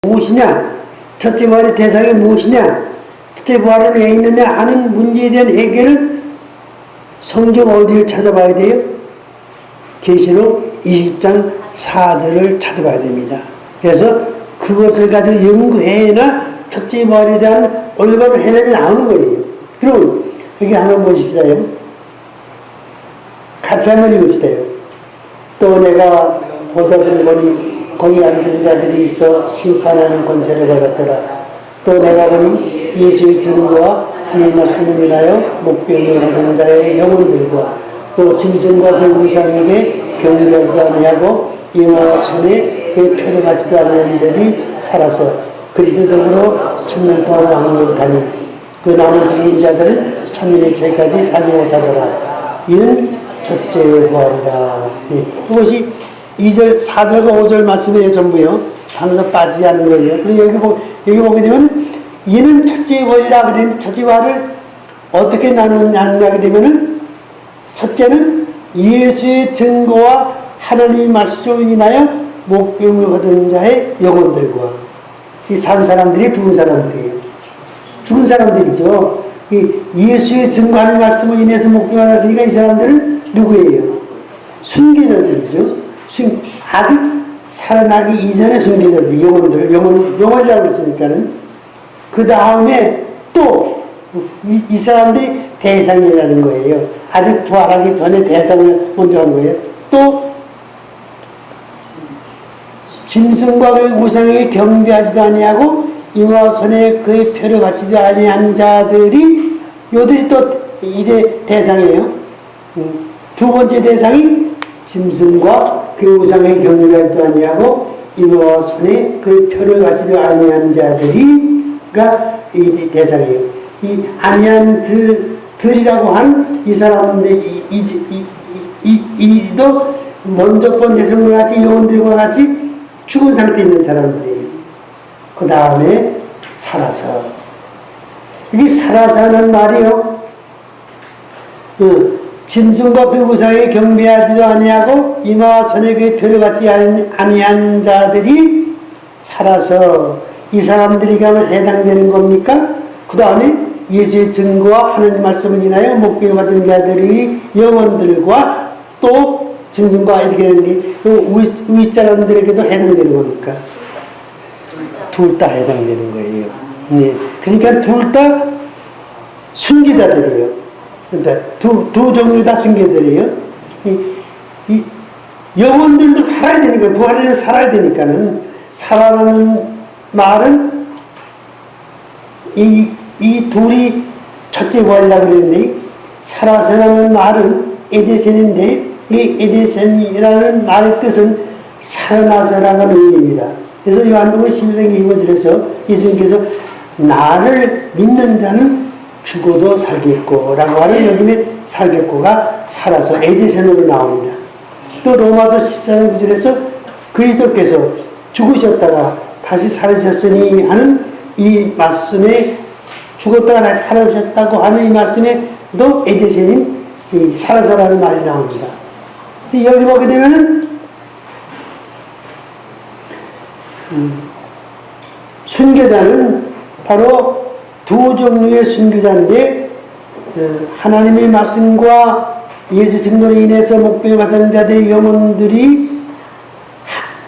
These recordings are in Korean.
무엇이냐? 첫째 부활의 대상이 무엇이냐? 첫째 부활은 왜 있느냐 하는 문제에 대한 해결을 성경 어디를 찾아봐야 돼요? 계시록 20장 4절을 찾아봐야 됩니다. 그래서 그것을 가지고 연구해야 첫째 부활에 대한 올바른 해답이 나오는 거예요. 그럼 여기 한번 보십시다요. 같이 한번 읽읍시다요. 또 내가 보자들 보니 거기 앉은 자들이 있어 심판하는 권세를 받았더라. 또 내가 보니 예수의 증거와 하나님의 말씀을 인하여 목병을 하던 자의 영혼들과 또 짐승과 그 우상에게 경배하지도 아니하고 이마와 손에 그 표를 받지도 아니한 자들이 살아서 그리스도로 천년 동안 왕노릇하니 그 나머지 죽은 자들은 천년의 죄까지 살지 못하더라. 이는 첫째 부활이라. 네. 그것이 2절, 4절과 5절 말씀이에요, 전부요. 하나도 빠지지 않은 거예요. 그리고 여기 보게 되면, 이는 첫째 부활이라 그랬는데, 첫째 부활을 어떻게 나누냐게 되면은, 첫째는 예수의 증거와 하나님의 말씀을 인하여 목병을 얻은 자의 영혼들과, 이 산 사람들이 죽은 사람들이에요. 죽은 사람들이죠. 예수의 증거하는 말씀을 인해서 목병을 하셨으니까 이 사람들은 누구예요? 순교자들이죠. 아직 살아나기 이전의 순교자들, 영혼이라고 했으니까는. 그 다음에 또, 이 사람들이 대상이라는 거예요. 아직 부활하기 전에 대상을 먼저 한 거예요. 또, 짐승과 그 우상에게 경배하지도 아니하고, 이마와 손에 그의 표를 바치지 아니한 자들이, 요들이 또 이제 대상이에요. 두 번째 대상이 짐승과 그 우상에 경배하지도 아니하고 이마와 손에 그 표를 가지도 아니한 자들이가 이 대상이에요. 이 아니한 들이라고 한 이 사람들 이도 먼저 본 대성과 같이 영혼들과 같이 죽은 상태에 있는 사람들이에요. 그 다음에 살아서 이게 살아서 하는 말이요. 짐승과 그 우상에 경배하지도 아니하고 이마와 손에 그 표를 받지 아니한 자들이 살아서 이 사람들이 가면 해당되는 겁니까? 그 다음에 예수의 증거와 하나님 말씀을 인하여 목병을 받은 자들의 영혼들과 또 짐승과 이렇게 되는데 위 사람들에게도 해당되는 겁니까? 둘 다 해당되는 거예요. 네. 그러니까 둘 다 순교자들이에요. 두 종류 다 순교들이에요. 이 영혼들도 살아야 되니까, 부활에는 살아야 되니까는, 살아라는 말은 이 둘이 첫째 부활이라고 그랬는데, 살아서라는 말은 에데센인데, 이 에데센이라는 말의 뜻은 살아나서라는 의미입니다. 그래서 요한복음 11장 25절에서 예수님께서 나를 믿는 자는 죽어도 살겠고 라고 하는 여기에 살겠고가 살아서 에디센으로 나옵니다. 또 로마서 14장 9절에서 그리스도께서 죽으셨다가 다시 살아셨으니 하는 이 말씀에 죽었다가 살아셨다고 하는 이 말씀에도 에디센인 살아서라는 말이 나옵니다. 여기 보게 되면은 순교자는 바로 두 종류의 순교자인데 하나님의 말씀과 예수 증거로 인해서 목병을 받은 자들의 영혼들이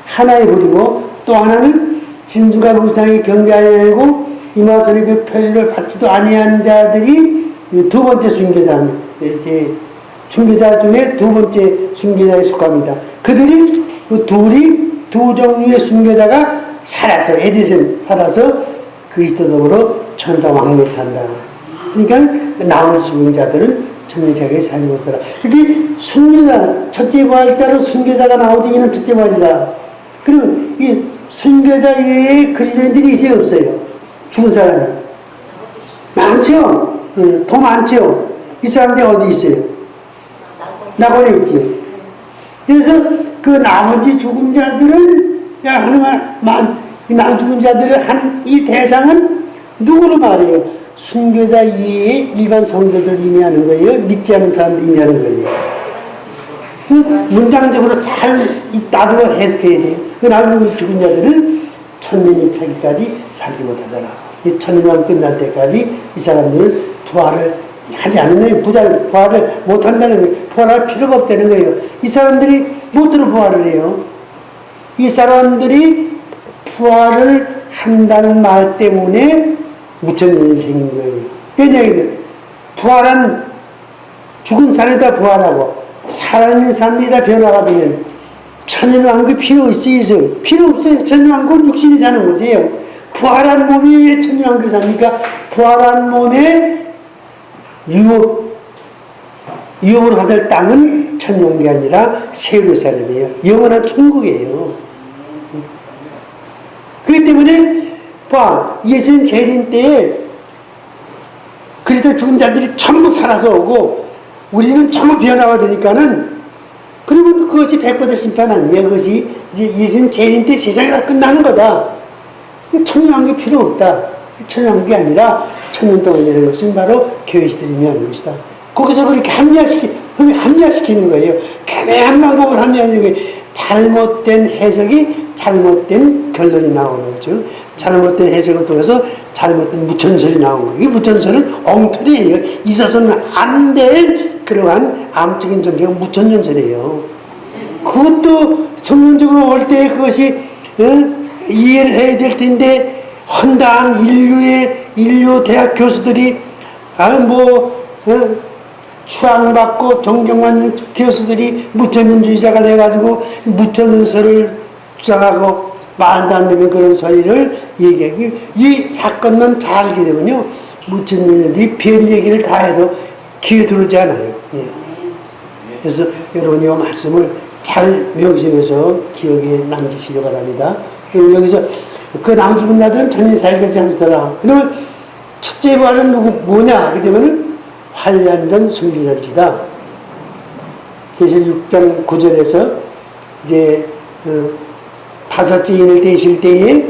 하나에 버리고 또 하나는 짐승과 우상에 경배하지 아니하고 이마와 손에 그 표를 받지도 아니한 자들이 두 번째 순교자, 이제 순교자 중에 두 번째 순교자에 속합니다. 그들이 그 두 종류의 순교자가 살아서 에디센 살아서 그리스도로 천당 왕노릇한다. 그러니까 나머지 죽은 자들은 천년차게 살지 못하라. 이게 순교자, 첫째 부활자로 순교자가 나오지, 이는 첫째 부활이라. 그럼 이 순교자 외에 그리스도인들이 있어요, 없어요? 죽은 사람이 많죠. 더 많죠. 이 사람들이 어디 있어요? 낙원에 있죠. 그래서 그 나머지 죽은 자들은 남 죽은 자들을 한 이 대상은 누구로 말해요? 순교자 이외의 일반 성도들 의미하는 거예요? 믿지 않는 사람들 의미하는 거예요? 문장적으로 잘 놔두고 해석해야 돼요. 그 나머지 죽은 자들은 천년이 차기까지 살지 못하더라. 이 천년왕 끝날 때까지 이 사람들은 부활을 하지 않는 거예요. 부활을 못한다는 거예요. 부활할 필요가 없다는 거예요. 이 사람들이 못으로 부활을 해요. 이 사람들이 부활을 한다는 말 때문에 무천년이 생긴 거예요. 왜냐하면 부활한 죽은 사람이 다 부활하고 살아있는 사람들이 다 변화가 되면 천년왕국이 필요 있어요? 필요 없어요. 천년왕국은 육신이 사는 것이에요. 부활한 몸이 왜 천년왕국이 삽니까? 부활한 몸에 유업을 받을 땅은 천년왕국이 아니라 세르살렘이에요. 영원한 천국이에요. 그렇기 때문에 예수님 재림 때에 그리스도 죽은 자들이 전부 살아서 오고 우리는 전부 변화가 되니까는 그러면 그것이 100% 심판 아니에요. 그것이 이제 예수님 재림 때 세상이 다 끝나는 거다. 천년왕국이 필요 없다. 천년왕국이 아니라 천년 동안이라는 것은 바로 교회 시대를 의미하는 것이다. 거기서 그렇게 합리화시키는 거예요. 애매한 방법을 합리화하는 거예요. 잘못된 해석이 잘못된 결론이 나오는 거죠. 잘못된 해석을 통해서 잘못된 무천설이 나온 거예요. 이 무천설은 엉터리예요. 있어서는 안 될 그러한 암적인 존재가 무천전설이에요. 그것도 성경적으로 올 때 그것이 이해를 해야 될 텐데 헌당 인류 대학 교수들이 추앙받고 존경받는 교수들이 무천년주의자가 돼가지고 무천년설을 주장하고 말도 안 되면 그런 소리를 얘기하고 이 사건만 잘 알게 되면요 무천년들이 별 얘기를 다 해도 귀에 들어오지 않아요. 예. 그래서 여러분이 이 말씀을 잘 명심해서 기억에 남기시기 바랍니다. 여기서 그 남죽은 자들은 천년사일까지 하시더라. 그러면 첫째 부활은 뭐냐? 그렇게 되면은 환란전 순교자들이다. 계시록 6장 9절에서 이제 다섯째 인을 떼실 때에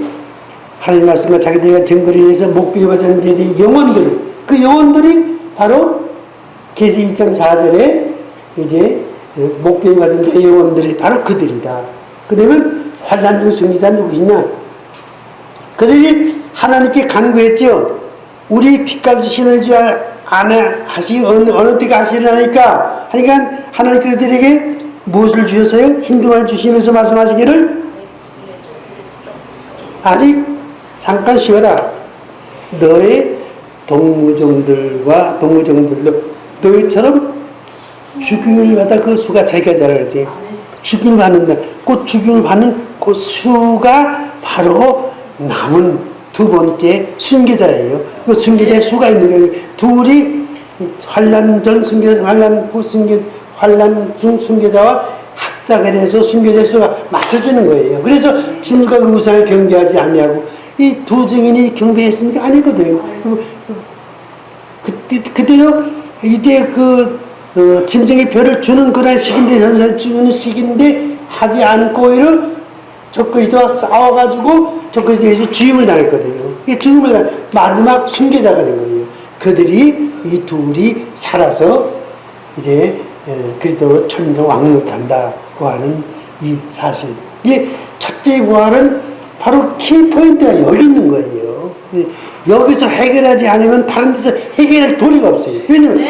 하나님 말씀과 자기들과 증거를 인해서 목비에 맞았는데 영혼들, 그 영혼들이 바로 계시 2장 4절에 이제 목비에 맞은 영혼들이 바로 그들이다. 그러면 환란전 순교자는 누구시냐? 그들이 하나님께 간구했죠. 우리 핏값을 신을 줄 어느 때가 하시려니까 하니까 하나님 그들에게 무엇을 주셨어요? 힌두만 주시면서 말씀하시기를 아직 잠깐 쉬어라. 너의 동무종들도 너희처럼 죽임을 받아 그 수가 자기가 잘 알지. 죽임을 받는다. 그 죽임을 받는 그 수가 바로 남은 두 번째 순교자예요. 그 순교자의 수가 있는 거예요. 둘이 환란 전 순교자, 환란 후 순교, 환란 중 순교자와 합작을 해서 순교자의 수가 맞춰지는 거예요. 그래서 진과 그 우상을 경배하지 아니하고 이 두 증인이 경배했습니까? 아니거든요. 그때요 이제 짐승의 표를 주는 그런 시기인데 전설 주는 시기인데 하지 않고 이를 적그리스도와 싸워가지고 적그리스도에서 주임을 당했거든요. 이 주임을 당 마지막 순교자가 된 거예요. 그들이 이 둘이 살아서 이제 그리스도로 천정 왕노릇한다고 하는 이 사실. 이 첫째 부활은 바로 키포인트가 여기 있는 거예요. 여기서 해결하지 않으면 다른 데서 해결할 도리가 없어요. 왜냐면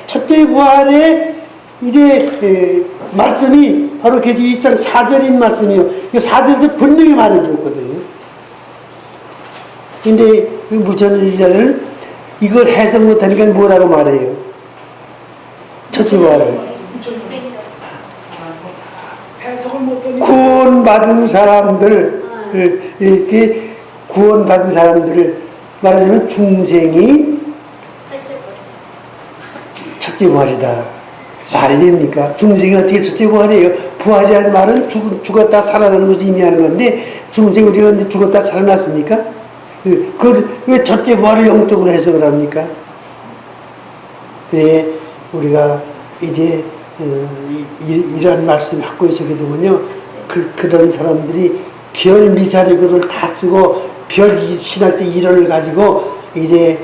첫째 부활의 이제 말씀이 바로 계시 2장 4절인 말씀이에요. 이 4절에서 분명히 말해줬거든요. 근데 이 무천주의자는 이걸 해석 못하니까 뭐라고 말해요? 첫째 부활은 구원받은 사람들 이렇게 구원받은 사람들을 말하자면 중생이 첫째 부활이다. 말이 됩니까? 중생이 어떻게 첫째 부활이에요? 부활이라는 말은 죽었다 살아나는 것을 의미하는 건데 중생이 우리가 죽었다 살아났습니까? 그걸 왜 첫째 부활을 영적으로 해석을 합니까? 그래 우리가 이제 이런 말씀을 갖고 있었게 되면요 그런 사람들이 별 미사리글을 다 쓰고 별 신학적 이론을 가지고 이제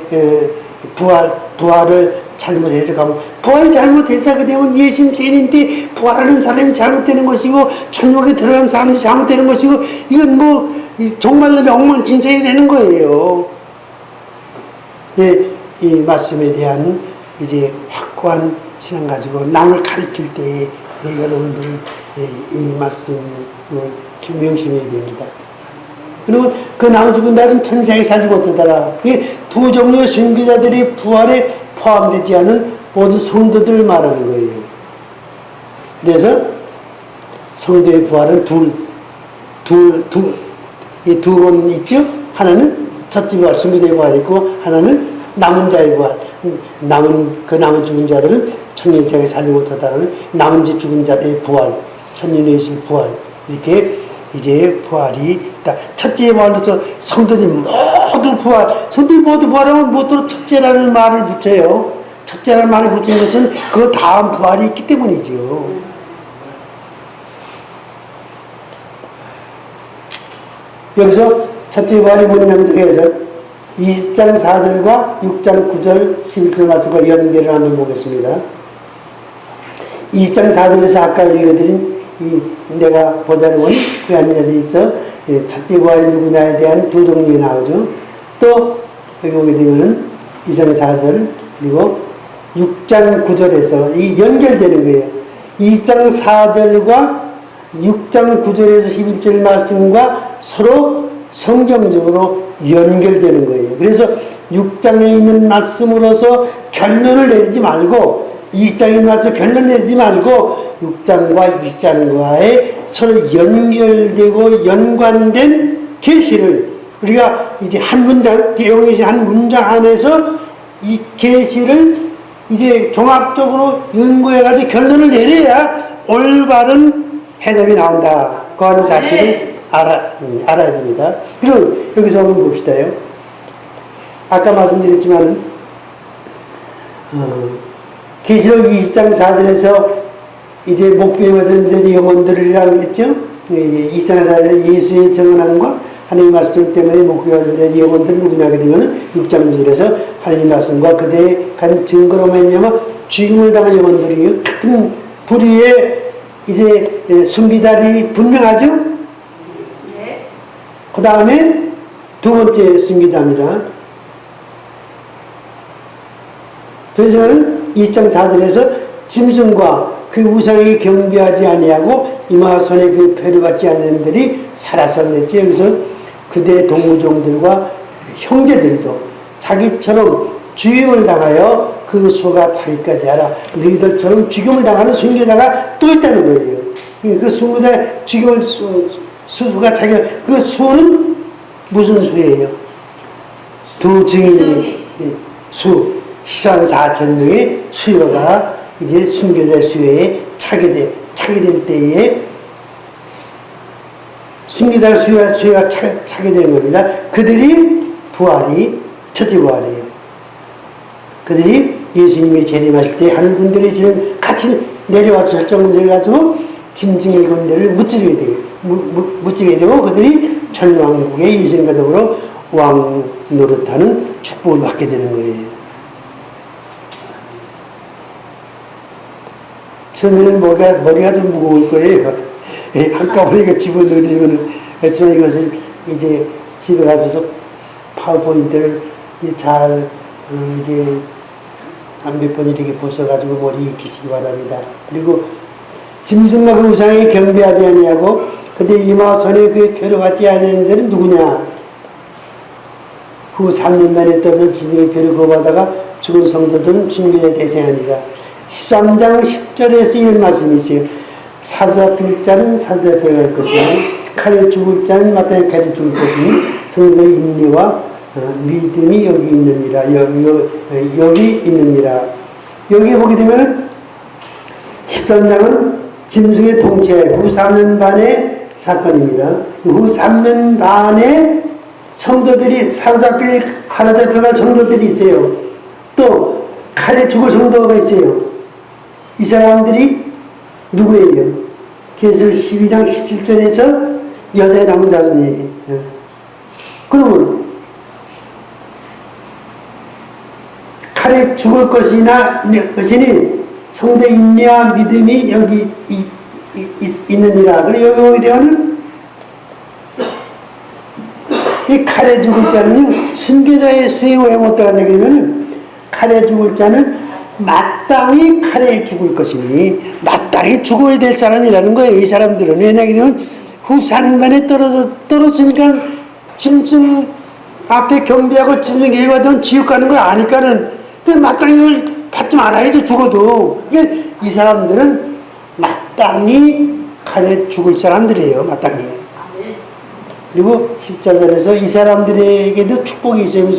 부활을 잘못 해석하고, 부활이 잘못 해석이 되면 예수님 죄인인데 부활하는 사람이 잘못되는 것이고 천국에 들어가는 사람이 잘못되는 것이고, 이건 뭐 정말로 엉망진창이 되는 거예요. 예, 이 말씀에 대한 이제 확고한 신앙 가지고 남을 가르칠 때 여러분들 이 말씀을 명심해야 됩니다. 그리고 그 남은 죽은 자는 천상에 살지 못하더라. 두 종류의 순교자들이 부활에 포함되지 않은 모든 성도들을 말하는 거예요. 그래서 성도의 부활은 이 두 번 있죠? 하나는 첫째 부활, 순교자의 부활이 있고, 하나는 남은 자의 부활. 남은 죽은 자들은 천년장에 살지 못하다는 남은 죽은 자들의 부활, 천년에 있을 부활. 이렇게 이제 부활이 있다. 첫째 부활로서 성도들이 모두 부활, 성도들이 모두 부활하면 모두 첫째라는 말을 붙여요. 첫째라는 말을 붙인 것은 그 다음 부활이 있기 때문이죠. 여기서 첫째 부활이 문장적에서 20장 4절과 6장 9절 11절 말씀과 연결을 한번 보겠습니다. 20장 4절에서 아까 읽어드린 내가 보자는 원이 그 안에 있어 첫째 부활이 누구냐에 대한 두 종류가 나오죠. 또 여기 보게 되면은 2장 4절 그리고 6장 9절에서 이 연결되는 거예요. 2장 4절과 6장 9절에서 11절 말씀과 서로 성경적으로 연결되는 거예요. 그래서 6장에 있는 말씀으로서 결론을 내리지 말고 2장에 있는 말씀 결론 내리지 말고 6장과 2장과의 서로 연결되고 연관된 계시를 우리가 이제 한 문장, 대용의 한 문장 안에서 이 계시를 이제 종합적으로 연구해가지고 결론을 내려야 올바른 해답이 나온다. 그 하는 사실을 알아야 됩니다. 그럼 여기서 한번 봅시다요. 아까 말씀드렸지만 계시록 20장 4절에서 이제 목배워진 영혼들이라고 했죠. 이상 4절 예수의 정언함과 하나님 말씀 때문에 목배워진 영혼들은 누구냐 하게 되면 6장 9절에서 하나님 말씀과 그들의 간 증거로 말미암아 죽임을 당한 영혼들이 같은 부류에 이제 순교자들이 분명하죠. 네. 그 다음에 두 번째 순교자입니다. 그래서는 20장 4절에서 짐승과 그 우상에 경배하지 아니하고 이마 손에 그 표를 받지 않는 들이 살아서 그랬지. 여기서 그들의 동무종들과 형제들도 자기처럼 죽임을 당하여 그 수가 차기까지 하라. 너희들처럼 죽임을 당하는 순교자가 또 있다는 거예요. 그 순교자 죽임을 수가 차기가 그 수는 무슨 수예요? 두 증인이 수 시선 4,000명의 수요가 이제 순교자 수요에 차게 될 때에 순교자 수요가 차게 되는 겁니다. 그들이 부활이 첫째 부활이에요. 그들이 예수님이 재림하실 때 하늘 군대를 지금 같이 내려와서 절정문제를 가지고 짐승의 군대를 무찌게 되고 그들이 천왕국의 예수님과 더불어 왕 노릇하는 축복을 받게 되는 거예요. 처음에는 머리가 좀 무거울 거예요. 한꺼번에 이거 집어넣으려면, 그렇지만 이것을 이제 집에 가서 파워포인트를 잘, 이제 한 몇 번 이렇게 보셔가지고 머리 익히시기 바랍니다. 그리고 짐승과 그 우상에 경배하지 아니하고 그들 이마 손에 그의 표를 받지 아니하는 데는 누구냐? 후 3년 만에 떠서 지정의 표를 거부하다가 죽은 성도들은 순교의 대상이니라. 13장 10절에서 이런 말씀이 있어요. 사도 앞일 자는 사도 앞에 갈 것이니 칼에 죽을 자는 마땅히 칼에 죽을 것이니 성도의 인내와 믿음이 여기 있느니라. 여기 있느니라. 여기에 보게 되면 13장은 짐승의 통치 후 3년 반의 사건입니다. 후 3년 반에 성도들이 사도 앞에 갈 성도들이 있어요. 또 칼에 죽을 성도가 있어요. 이 사람들이 누구예요? 계시록 12장 17절에서 여자의 남은 자손이에요. 칼에 마땅히 죽을 것이니 성도 인내와 믿음이 여기 있느니라. 그래 여기 오게 되면은 이 칼에 죽을 자는요, 순교자의 수행을 해못하라는 얘기면 칼에 죽을 자는 마땅히 칼에 죽을 것이니 마땅히 죽어야 될 사람이라는 거예요. 이 사람들은. 왜냐하면 후산반에 떨어지니까 짐승 앞에 경비하고 짐승 예받으면 지옥 가는 걸 아니까는 마땅히 이걸 받지 말아야죠. 죽어도. 그러니까 이 사람들은 마땅히 칼에 죽을 사람들이에요. 마땅히. 그리고 10절에서 이 사람들에게도 축복이 있어요.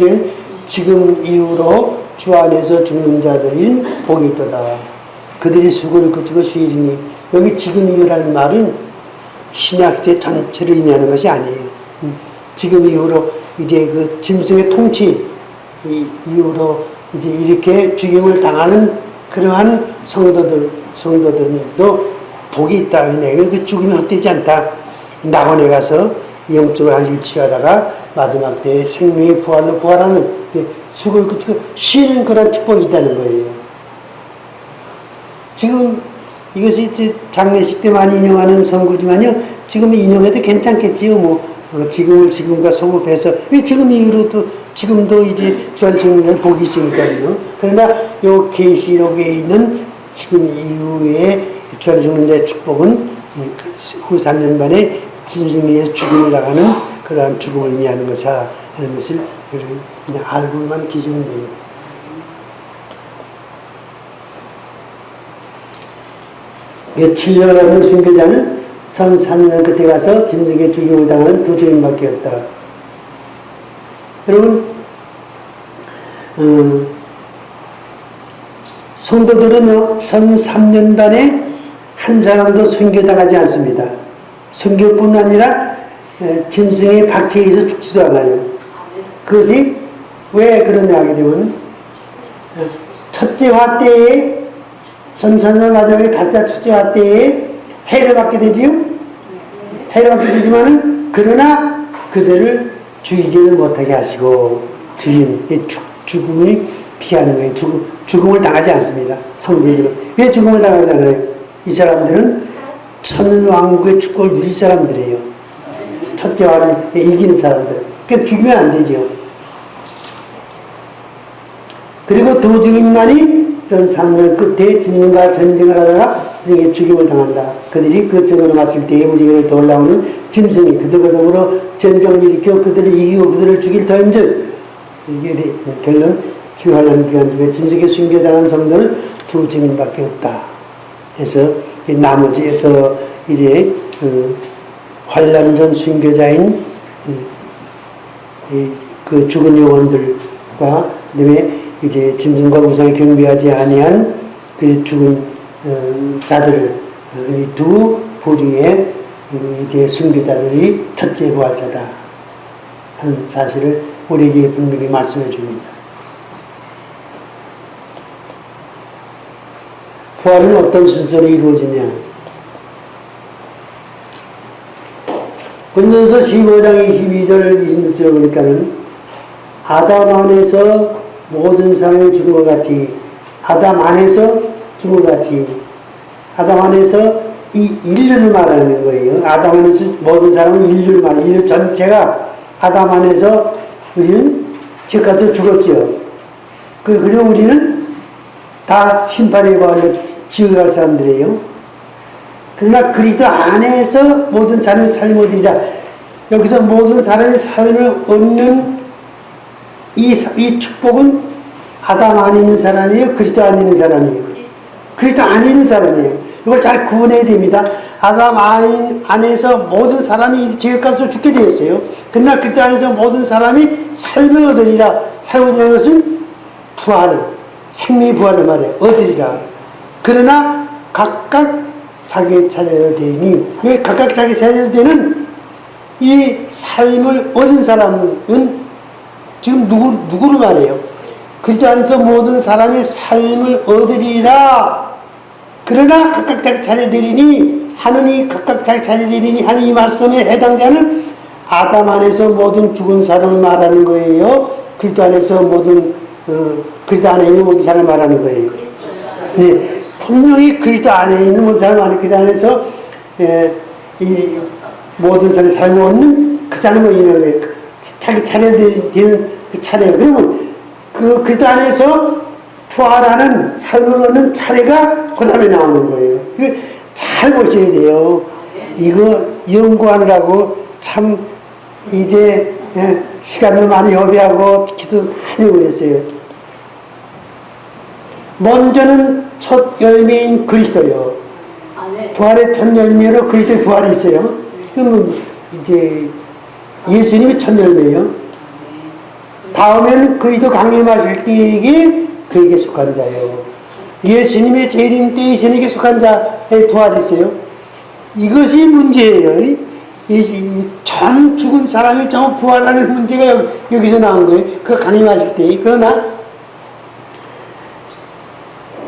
지금 이후로 주 안에서 죽는 자들인 복이 있도다. 그들이 수고를 그치고 쉬리니. 여기 지금 이후라는 말은 신약제 전체를 의미하는 것이 아니에요. 지금 이후로 이제 그 짐승의 통치 이후로 이제 이렇게 죽임을 당하는 그러한 성도들도 복이 있다. 그 죽음이 헛되지 않다. 낙원에 가서 영적으로 안식을 취하다가 마지막 때에 생명의 부활로 부활하는 수고를 그치고 쉬는 그런 축복이 있다는 거예요. 지금 이것이 이제 장례식 때 많이 인용하는 성구지만요, 지금 인용해도 괜찮겠지요. 뭐 지금을 지금과 소급해서 왜 지금 이후로도 지금도 이제 주안 죽는 데는 복이 있으니까요. 그러나 요 계시록에 있는 지금 이후에 주안 죽는 데의 축복은 후 3년 반에 짐승에서 죽음을 당하는 그러한 죽음을 의미하는 것이다 하는 것을 그냥 알고만 계시면 돼요. 이 7년 남은 순교자는 1004년 그때 가서 짐승의 죽임을 당하는 두 죄인밖에 없다. 여러분, 성도들은요, 1003년반에 한 사람도 순교당하지 않습니다. 순교뿐 아니라 짐승의 박해에서 죽지도 않아요. 그것이 왜 그러냐 하게 되면 첫째 화 때에 전산년 마지막에 다시 첫째 화 때에 해를 받게 되지요. 해를 받게 되지만은 그러나 그들을 죽이지는 못하게 하시고 죽음을 피하는 거예요. 죽음을 당하지 않습니다. 성도들은 왜 죽음을 당하지 않아요? 이 사람들은 천왕국의 축복을 누릴 사람들이에요. 첫째 화를 이기는 사람들. 그러니까 죽이면 안 되죠. 그리고 두 증인만이 전 3년 끝에 짐승과 전쟁을 하다가 짐승의 죽임을 당한다. 그들이 그 전쟁을 마칠 때에 무지개를 돌아오는 짐승이 그들과 더불어 전쟁을 일으켜 그들을 이기고 그들을 죽일 터인즉 이게 결론 7환란 기간 중에 짐승의 순교당한 성도는 두 증인밖에 없다. 해서 나머지 이제 환란전 순교자인 그 죽은 영혼들과 그다음에 이제 짐승과 우상에 경배하지 아니한 그 죽은 자들을 이 두 부류의 이제 순교자들이 첫째 부활자다 하는 사실을 우리에게 분명히 말씀해 줍니다. 부활은 어떤 순서로 이루어지냐? 고린도전서 15장 22절 26절 보니까는 아담 안에서 모든 사람이 죽은 것 같이 아담 안에서 죽은 것 같이 아담 안에서 이 인류를 말하는 거예요. 아담 안에서 모든 사람은 인류를 말해요. 인류 전체가 아담 안에서 우리는 지금까지 죽었죠. 그리고 우리는 다 심판의 벌을 지옥에 갈 사람들이에요. 그러나 그리스도 안에서 모든 사람의 삶을 얻으리라. 여기서 모든 사람의 삶을 얻는 이 축복은 아담 안에 있는 사람이에요? 그리스도 안에 있는 사람이에요? 그리스도 안에 있는 사람이에요. 이걸 잘 구분해야 됩니다. 아담 안에서 모든 사람이 죄값으로 죽게 되었어요. 그러나 그리스도 안에서 모든 사람이 삶을 얻으리라. 삶을 얻는 것은 부활을, 생명의 부활을 말해요. 얻으리라. 그러나 각각 자기 차례가 되니, 왜 각각 자기 차례가 되는 이 삶을 얻은 사람은 지금 누구를 말해요? 그리스도 안에서 모든 사람의 삶을 얻으리라. 그러나 각각 자기 차례 되리니 하느니 각각 자기 차례 되리니 하는 이 말씀에 해당자는 아담 안에서 모든 죽은 사람을 말하는 거예요. 그리스도 안에서 모든 그리스도 안에 있는 모든 사람을 말하는 거예요. 네, 분명히 그리스도 안에 있는 모든 사람을 말하는 그리스도 안에서 이 모든 사람의 삶을 얻는 그 사람을 의미하는 거예요. 자기 차례되는 그 차례. 그러면 그 그리스도 안에서 부활하는 삶을 얻는 차례가 그 다음에 나오는 거예요. 잘 보셔야 돼요. 이거 연구하느라고 참 이제 시간도 많이 허비하고 기도 많이 올렸어요. 먼저는 첫 열매인 그리스도요. 부활의 첫 열매로 그리스도의 부활이 있어요. 그러면 이제 예수님이 첫 열매예요. 다음에는 그리스도 강림하실 때에게 그에게 속한 자요. 예수님의 재림 때 예수님에게 속한 자의 부활이 있어요. 이것이 문제예요. 전 죽은 사람이 전 부활하는 문제가 여기서 나온 거예요. 그 강림하실 때. 그러나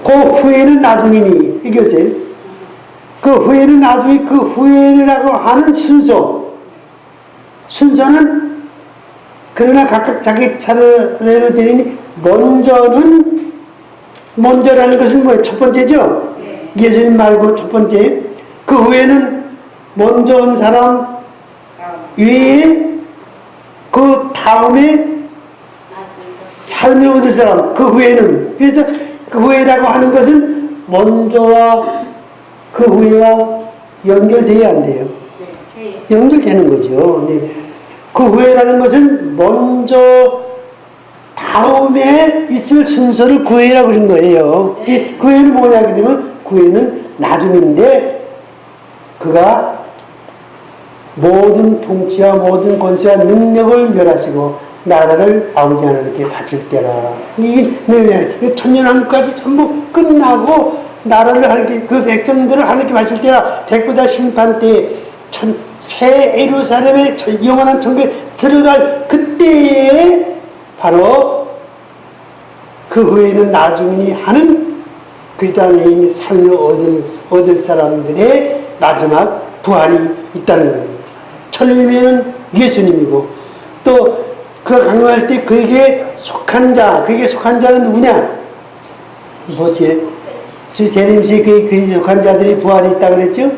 그 후에는 나중이니 이것을 그 후에는 나중에 그 후에라고 하는 순서는 그러나 각각 자기 차례로 되니 먼저라는 것은 뭐예요? 첫 번째죠? 예수님 말고 첫 번째. 그 후에는 먼저 온 사람 외에 그 다음에 삶을 얻을 사람 그 후에는 그래서 그 후에라고 하는 것은 먼저와 그 후에와 연결돼야 안 돼요. 연결되는 거죠. 네. 그 후에라는 것은 먼저 다음에 있을 순서를 구회라고 그런 거예요. 이 구회는 뭐냐 그러면 구회는 나중인데 그가 모든 통치와 모든 권세와 능력을 멸하시고 나라를 아버지 하나님께 바칠 때라. 이게 천년왕국까지 전부 끝나고 나라를 하나님께 그 백성들을 하나님께 바칠 때라. 백보다 심판 때 새 예루살렘의 영원한 천국에 들어갈 그때에 바로 그 후에는 나중이니 하는 그리스도 안에 있는 삶을 얻을 사람들의 마지막 부활이 있다는 거예요. 첫 열매는 예수님이고 또 그가 강림할 때 그에게 속한 자는 누구냐? 보세요. 주 재림시에 그에게 속한 자들이 부활이 있다고 그랬죠?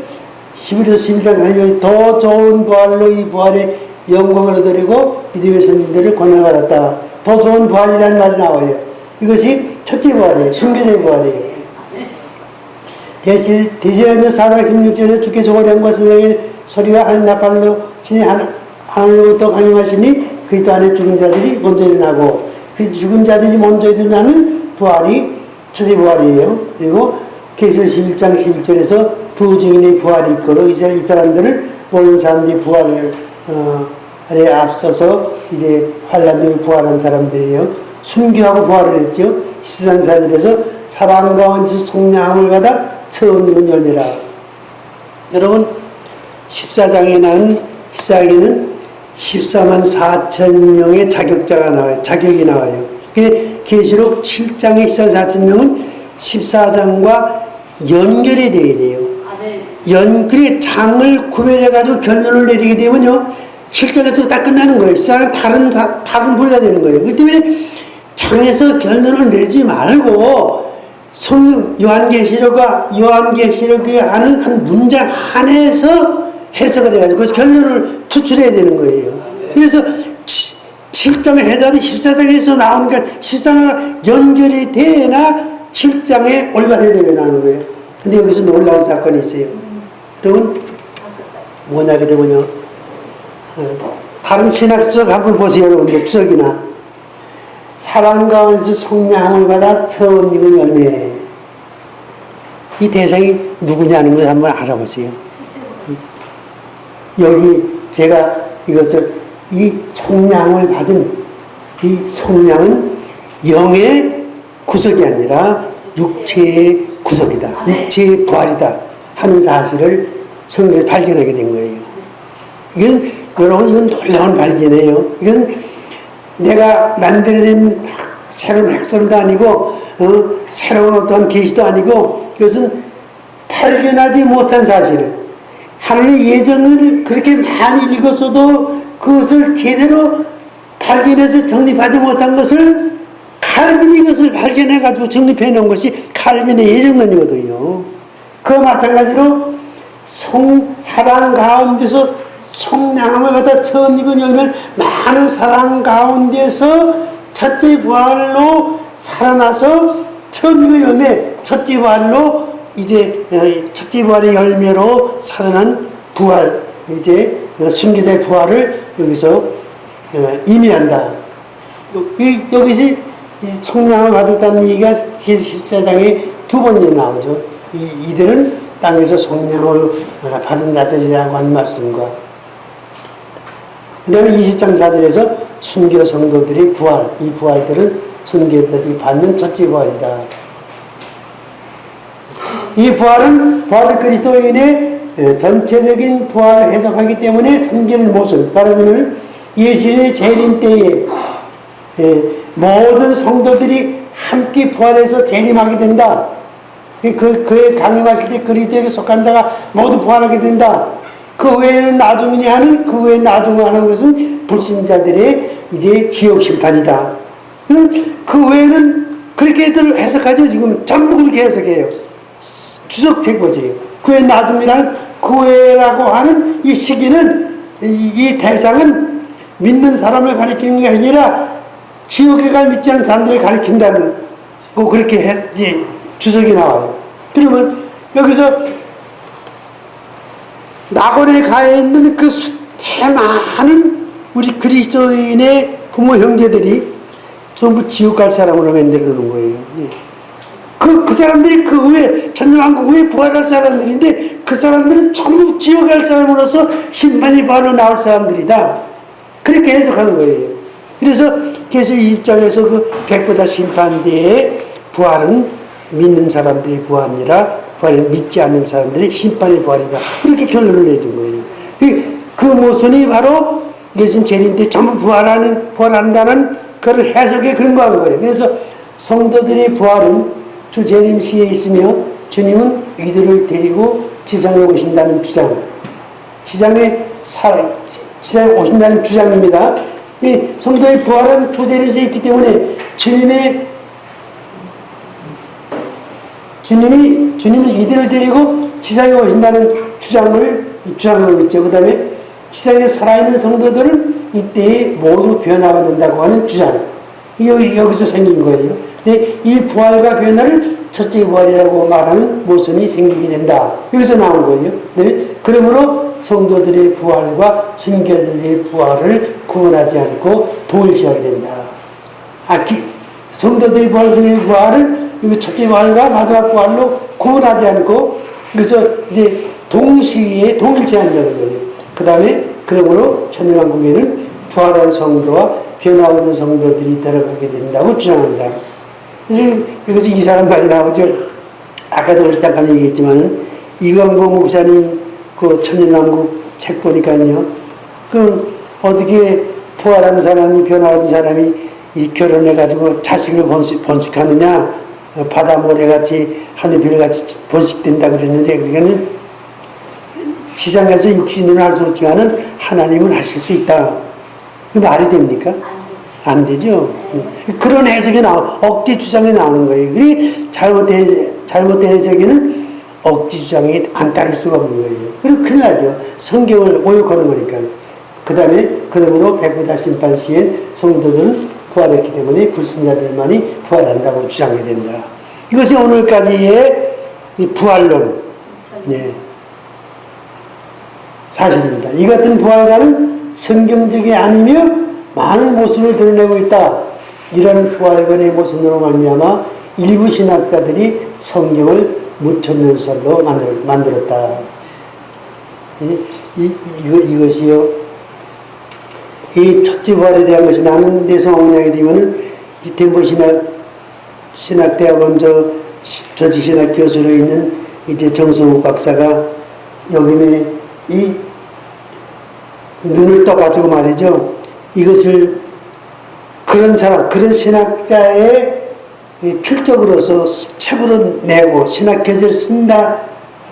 히브리서 11장 더 좋은 부활로 이 부활의 영광을 얻으려고 믿음의 선진들을 권한을 받았다. 더 좋은 부활이라는 말이 나와요. 이것이 첫째 부활이에요. 순교자의 부활이에요. 대신하면서 4장 16절에 주께서 호령과 선생의 소리와 하늘 나팔로 신이 하늘로부터 강림하시니 그리스도 안에 죽은 자들이 먼저 일어나고 그 죽은 자들이 먼저 일어나는 부활이 첫째 부활이에요. 그리고 계시록 11장 11절에서 두 증인의 부활이 있고 이 사람들을 모든 사람들이 부활을 앞서서 이제 환란 중에 부활한 사람들이에요. 순교하고 부활을 했죠. 14장 4절에서 사랑 가운데서 속량함을 받아 처음 익은 열매라. 여러분 14장에는 14만 4천 명의 자격자가 나와요. 자격이 나와요. 계시록 7장의 14만 4천 명은 14장과 연결이 되어야 돼요. 그래 장을 구별해가지고 결론을 내리게 되면요 7장에서 다 끝나는 거예요. 14장은 다른 부류가 되는 거예요. 그렇기 때문에 장에서 결론을 내지 말고 성경 요한계시록에 하는 한 문장 안에서 해석을 해가지고 그래서 결론을 추출해야 되는 거예요. 그래서 7장의 해답이 14장에서 나오니까 14장과 연결이 돼야 7장의 올바른 해답이 나오는 거예요. 근데 여기서 놀라운 사건이 있어요. 여러분 뭐냐 그러면요 다른 신학적 한번 보세요. 여러분들 추석이나 사랑 가운데서 속량함을 받아 처음 익은 열매. 이 대상이 누구냐는 것을 한번 알아보세요. 여기 제가 이것을 이 속량을 받은 이 속량은 영의 구속이 아니라 육체의 구속이다. 육체의 부활이다 하는 사실을 성경에서 발견하게 된 거예요. 이건 놀라운 발견이에요. 이건 내가 만들어낸 새로운 학설도 아니고 새로운 어떤 계시도 아니고 이것은 발견하지 못한 사실을 하나님의 예정을 그렇게 많이 읽었어도 그것을 제대로 발견해서 정립하지 못한 것을 칼빈이 이것을 발견해가지고 정립해 놓은 것이 칼빈의 예정론이거든요. 그와 마찬가지로 사랑 가운데서 속량함을 갖다 처음 이건 열면 많은 사랑 가운데서 첫째 부활로 살아나서 처음 이건 열매 첫째 부활로 이제 첫째 부활의 열매로 살아난 부활 이제 순교의 부활을 여기서 의미한다. 여기서 속량을 받았다는 얘기가 히브리서 14장에 두 번이나 나오죠. 이들은 땅에서 속량을 받은 자들이라고 하는 말씀과 그 다음에 20장 4절에서 순교 성도들의 부활, 이 부활들은 순교자들이 받는 첫째 부활이다. 이 부활은 부활 그리스도인의 전체적인 부활을 해석하기 때문에 섬기는 모습, 말하자면 예수의 재림 때에 모든 성도들이 함께 부활해서 재림하게 된다. 그의 강림하실 때 그리스도에게 속한 자가 모두 부활하게 된다. 그 외에는 나중이니 하는 그 외에 나중에 하는 것은 불신자들의 이제 지옥 심판이다. 그 외에는 그렇게들 해석하죠. 지금 전부 그렇게 해석해요. 주석책거지예요. 그 외에 나중이라는 그 외라고 하는 이 시기는 이 대상은 믿는 사람을 가리키는 게 아니라 지옥에 갈 믿지 않는 사람들을 가리킨다는 그렇게 이제 주석이 나와요. 그러면 여기서 낙원에 가 있는 그 숫자 많은 우리 그리스도인의 부모 형제들이 전부 지옥 갈 사람으로 만들어 놓은 거예요. 네. 그 사람들이 그 후에 천년왕국 후에 부활할 사람들인데 그 사람들은 전부 지옥 갈 사람으로서 심판이 바로 나올 사람들이다. 그렇게 해석한 거예요. 그래서 이 입장에서 그 백보다 심판대의 부활은 믿는 사람들이 부활이라 부활을 믿지 않는 사람들이 심판의 부활이다. 이렇게 결론을 내준 거예요. 그 모순이 바로 예수님 재림 때 전부 부활한다는 그런 해석에 근거한 거예요. 그래서 성도들의 부활은 주 재림 시에 있으며 주님은 이들을 데리고 지상에 오신다는 주장, 지상에 오신다는 주장입니다. 성도의 부활은 주 재림 시에 있기 때문에 주님은 이들을 데리고 지상에 오신다는 주장하고 있죠. 그 다음에 지상에 살아있는 성도들은 이때에 모두 변화받는다고 하는 주장. 여기서 생긴 거예요. 근데 이 부활과 변화를 첫째 부활이라고 말하는 모순이 생기게 된다. 여기서 나온 거예요. 그러므로 성도들의 부활과 순교자들의 부활을 구분하지 않고 동일시하게 된다. 성도들의 부활, 순교자들의 부활을 첫째 부활과 마지막 부활로 구분하지 않고 그래서 이제 동시에 동일시한다는 거예요. 그 다음에 그러므로 천년왕국에는 부활한 성도와 변화하는 성도들이 들어가게 된다고 주장한다. 그래서 여기서 이상한 말이 나오죠. 아까도 잠깐 얘기했지만 이광보 목사님 그 천년왕국 책 보니까요. 그 어떻게 부활한 사람이 변화한 사람이 이 결혼해가지고 자식을 번식하느냐 바다 모래같이 하늘별같이 번식된다 그랬는데 그러니까는 지상에서 육신으로 할 수 없지만은 하나님은 하실 수 있다. 그 말이 됩니까? 안 되죠. 그런 해석이 억지 주장이 나오는 거예요. 그리고 잘못된 해석에는 억지 주장이 안 따를 수가 없는 거예요. 그리고 큰일 나죠. 성경을 오역하는 거니까. 그 다음에 그러므로 백보다 심판 시에 성도들은 부활했기 때문에 불신자들만이 부활한다고 주장하게 된다. 이것이 오늘까지의 부활론. 네. 사실입니다. 이 같은 부활과는 성경적이 아니며 많은 모순을 드러내고 있다. 이런 부활관의 모순으로 말미암아 일부 신학자들이 성경을 무천년설로 만들었다. 이것이요. 이 첫째 부활에 대한 것이 나는 내 성원하게 되면은 디템보 신학대학원 조직신학 교수로 있는 이제 정성욱 박사가 여기에 이 눈을 떠가지고 말이죠. 이것을 그런 신학자의 필적으로서 책으로 내고 신학교재를 쓴다.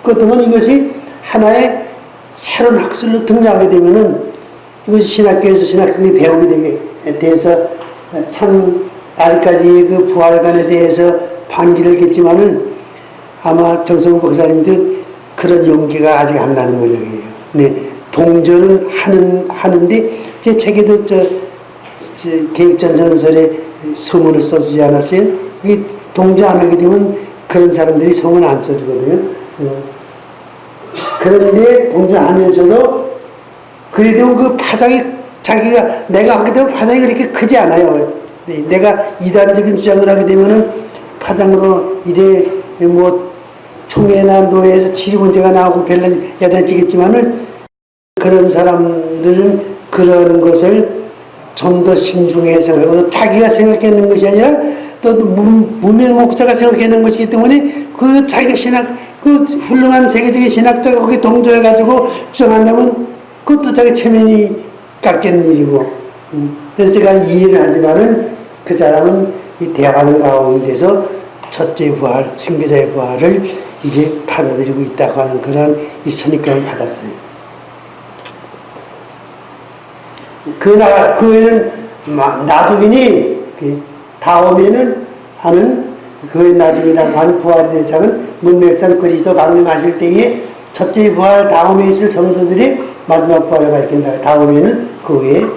그렇다면 이것이 하나의 새로운 학술로 등장하게 되면은 이것이 신학교에서 신학생들이 배우게 되게 돼서 참 아직까지 그 부활관에 대해서 반기를 겠지만은 아마 정성우 박사님도 그런 용기가 아직 안 나는 모양이에요. 네, 동조는 하는데 제 책에도 저 계획전선언설에 서문을 써주지 않았어요? 이 동조 안 하게 되면 그런 사람들이 서문 안 써주거든요. 그런데 동조 하면서도 그래도 그 파장이 자기가 내가 하게 되면 파장이 그렇게 크지 않아요. 네, 내가 이단적인 주장을 하게 되면은 파장으로 이제 뭐 총회나 노회에서 치료 문제가 나오고 별로 야단치겠지만은 그런 사람들은 그런 것을 좀 더 신중히 생각하고 자기가 생각하는 것이 아니라 또 무명 목사가 생각하는 것이기 때문에 그 자기가 그 훌륭한 세계적인 신학자가 거기 동조해가지고 주장한다면 그것도 자기 체면이 깎이는 일이고 그래서 제가 이해를 하지만은 그 사람은 이 대화하는 가운데서 첫째 부활, 순교자의 부활을 이제 받아들이고 있다고 하는 그런 이 선입견을 받았어요. 그 외에는 나중이니 다음에는 하는 그 나중이라고 하는 부활의 대상은 문맥상 그리스도 강림하실 때에 첫째 부활 다음에 있을 성도들이 마지막 부활을 가리킨다. 다음에는 그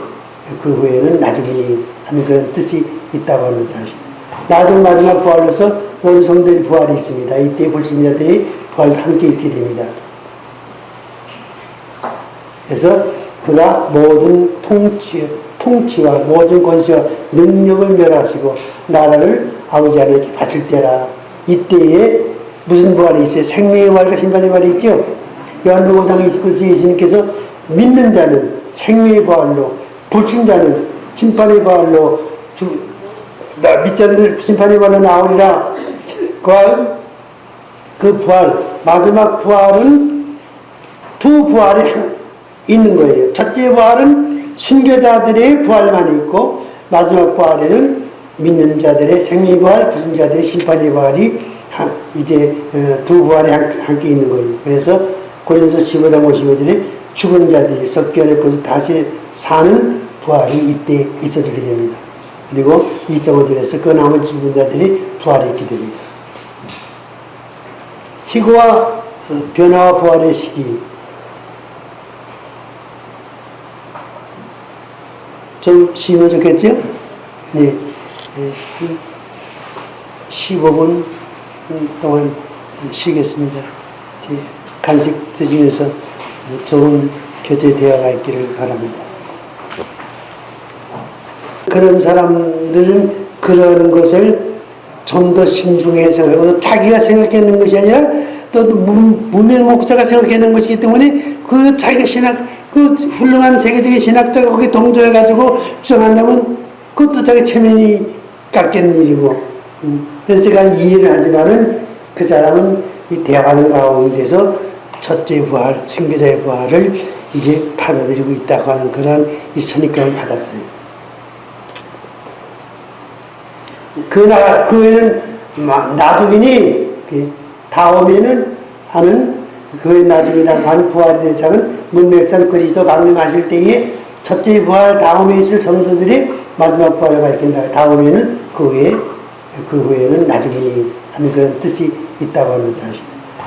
후에는 나중이니 하는 그런 뜻이 있다고 하는 사실. 마지막 부활로서 모든 성도들이 부활이 있습니다. 이때 불신자들이 부활도 함께 있게 됩니다. 그래서 그가 모든 통치와 모든 권세와 능력을 멸하시고 나라를 아버지 하나님께 바칠 때라. 이때에 무슨 부활이 있어요? 생명의 부활과 심판의 부활이 있죠. 요한복음 5장 29절 예수님께서 믿는 자는 생명의 부활로, 불신자는 심판의 부활로 믿지 않는 심판의 부활로 나오리라. 그 부활, 마지막 부활은 두 부활이 있는 거예요. 첫째 부활은 순교자들의 부활만 있고 마지막 부활에는 믿는 자들의 생명의 부활, 불신자들의 심판의 부활이 이제 두 부활이 함께 있는 거예요. 그래서 고린도서 15장 55절에 죽은 자들이 섞여내고 다시 사는 부활이 이때 있어지게 됩니다. 그리고 2.5절에서 그 남은 죽은 자들이 부활이 있게 됩니다. 희고와 변화와 부활의 시기 좀 쉬면 좋겠죠? 네. 한 15분 동안 쉬겠습니다. 간식 드시면서 좋은 교제 대화가 있기를 바랍니다. 그런 사람들은 그런 것을 좀 더 신중히 생각하고 자기가 생각하는 것이 아니라 또 무명 목사가 생각하는 것이기 때문에 그 자기가 그 훌륭한 세계적인 신학자가 거기 동조해가지고 주장한다면 그것도 자기 체면이 깎이는 일이고 그래서 제가 이해를 하지만은 그 사람은 이 대화하는 가운데서 첫째 부활, 순교자의 부활을 이제 받아들이고 있다고 하는 그런 이 선입견을 받았어요. 그 외에는 나중이니 다음에는 하는 그 나중이라고 하는 부활의 대상은 문맥상 그리스도 강림하실 때에 첫째 부활 다음에 있을 성도들이 마지막 부활을 가리킨다. 다음에는 그 후에는 나중이니 하는 그런 뜻이 있다고 하는 사실.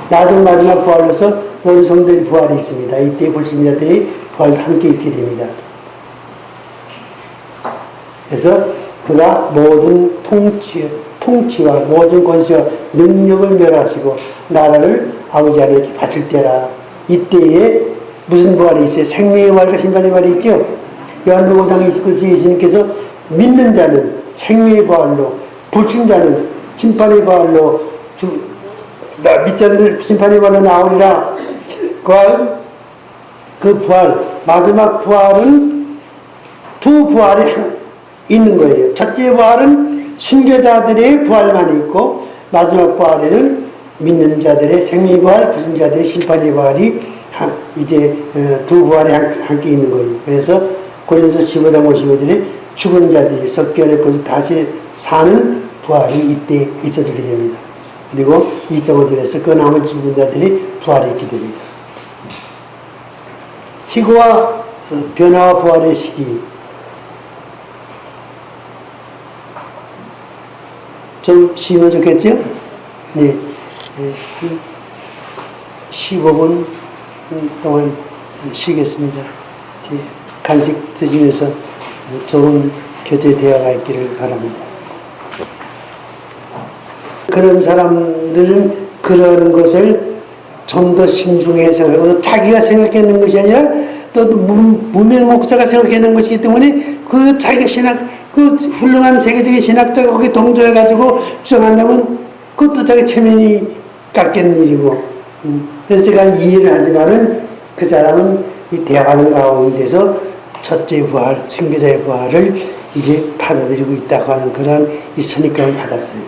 마지막 부활로서 모든 성도들이 부활이 있습니다. 이때 불신자들이 부활도 함께 있게 됩니다. 그래서 그가 모든 통치와 모든 권세와 능력을 멸하시고 나라를 아버지 하나님께 바칠 때라. 이때에 무슨 부활이 있어요? 생명의 부활과 심판의 부활이 있죠. 요한복음 5장 29절 예수님께서 믿는 자는 생명의 부활로, 불신자는 심판의 부활로 믿지 않는 심판의 부활로 나오리라. 그 부활, 마지막 부활은 두 부활이 있는 거예요. 첫째 부활은 순교자들의 부활만 있고 마지막 부활에는 믿는 자들의 생명의 부활, 불신자들의 심판의 부활이 이제 두 부활이 함께 있는 거예요. 그래서 고린도서 15장 55절에 죽은 자들이 섞여내고 다시 사는 부활이 이때 있어지게 됩니다. 그리고 2.5절에서 그 남은 죽은 자들이 부활이 있게 됩니다. 희고와 변화와 부활의 시기 좀 쉬면 좋겠죠? 네. 한 15분 동안 쉬겠습니다. 간식 드시면서 좋은 교제 대화가 있기를 바랍니다. 그런 사람들은 그런 것을 좀 더 신중히 생각하고 자기가 생각하는 것이 아니라 또 무명 목사가 생각하는 것이기 때문에 그 자기가 그 훌륭한 세계적인 신학자가 거기 동조해가지고 주장한다면 그것도 자기 체면이 깎이는 일이고 그래서 제가 이해를 하지만은 그 사람은 이 대화하는 가운데서 첫째 부활, 순교자의 부활을 이제 받아들이고 있다고 하는 그런 이 선입견을 받았어요.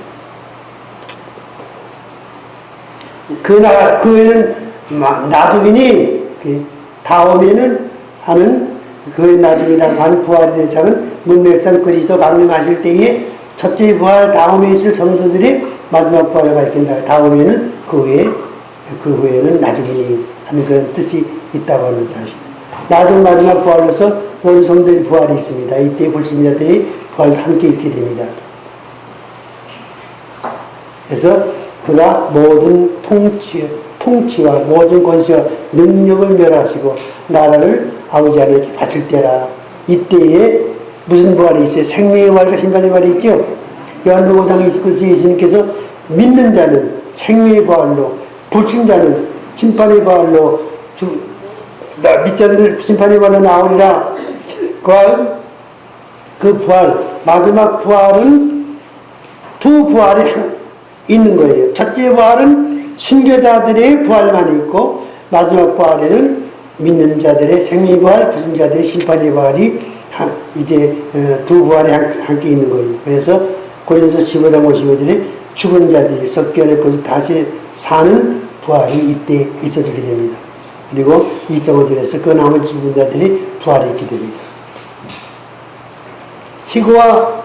그 외에는 나중이니 다음에는 하는 그 나중이라고 하는 부활의 대상은 문맥상 그리스도 강림하실 때에 첫째 부활 다음에 있을 성도들이 마지막 부활을 가리킨다. 다음에는 그 후에는 나중이니 하는 그런 뜻이 있다고 하는 사실. 마지막 부활로서 모든 성도들이 부활이 있습니다. 이때 불신자들이 부활도 함께 있게 됩니다. 그래서 그가 모든 통치와 모든 권세와 능력을 멸하시고 나라를 아버지 하나님께 바칠 때라. 이때에 무슨 부활이 있어요? 생명의 부활과 심판의 부활이 있죠. 요한복음 5장 29절 예수님께서 믿는 자는 생명의 부활로, 불신자는 심판의 부활로 믿지 않는 심판의 부활로 나오리라. 그 부활, 마지막 부활은 두 부활이 있는 거예요. 첫째 부활은 순교자들의 부활만 있고 마지막 부활에는 믿는 자들의 생명의 부활, 불신자들의 심판의 부활이 이제 두 부활이 함께 있는 거예요. 그래서 고린도서 15장 55절에 죽은 자들이 썩겨내고 다시 사는 부활이 이때 있어지게 됩니다. 그리고 2.5절에서 그 나머지 죽은 자들이 부활이 있게 됩니다. 희고와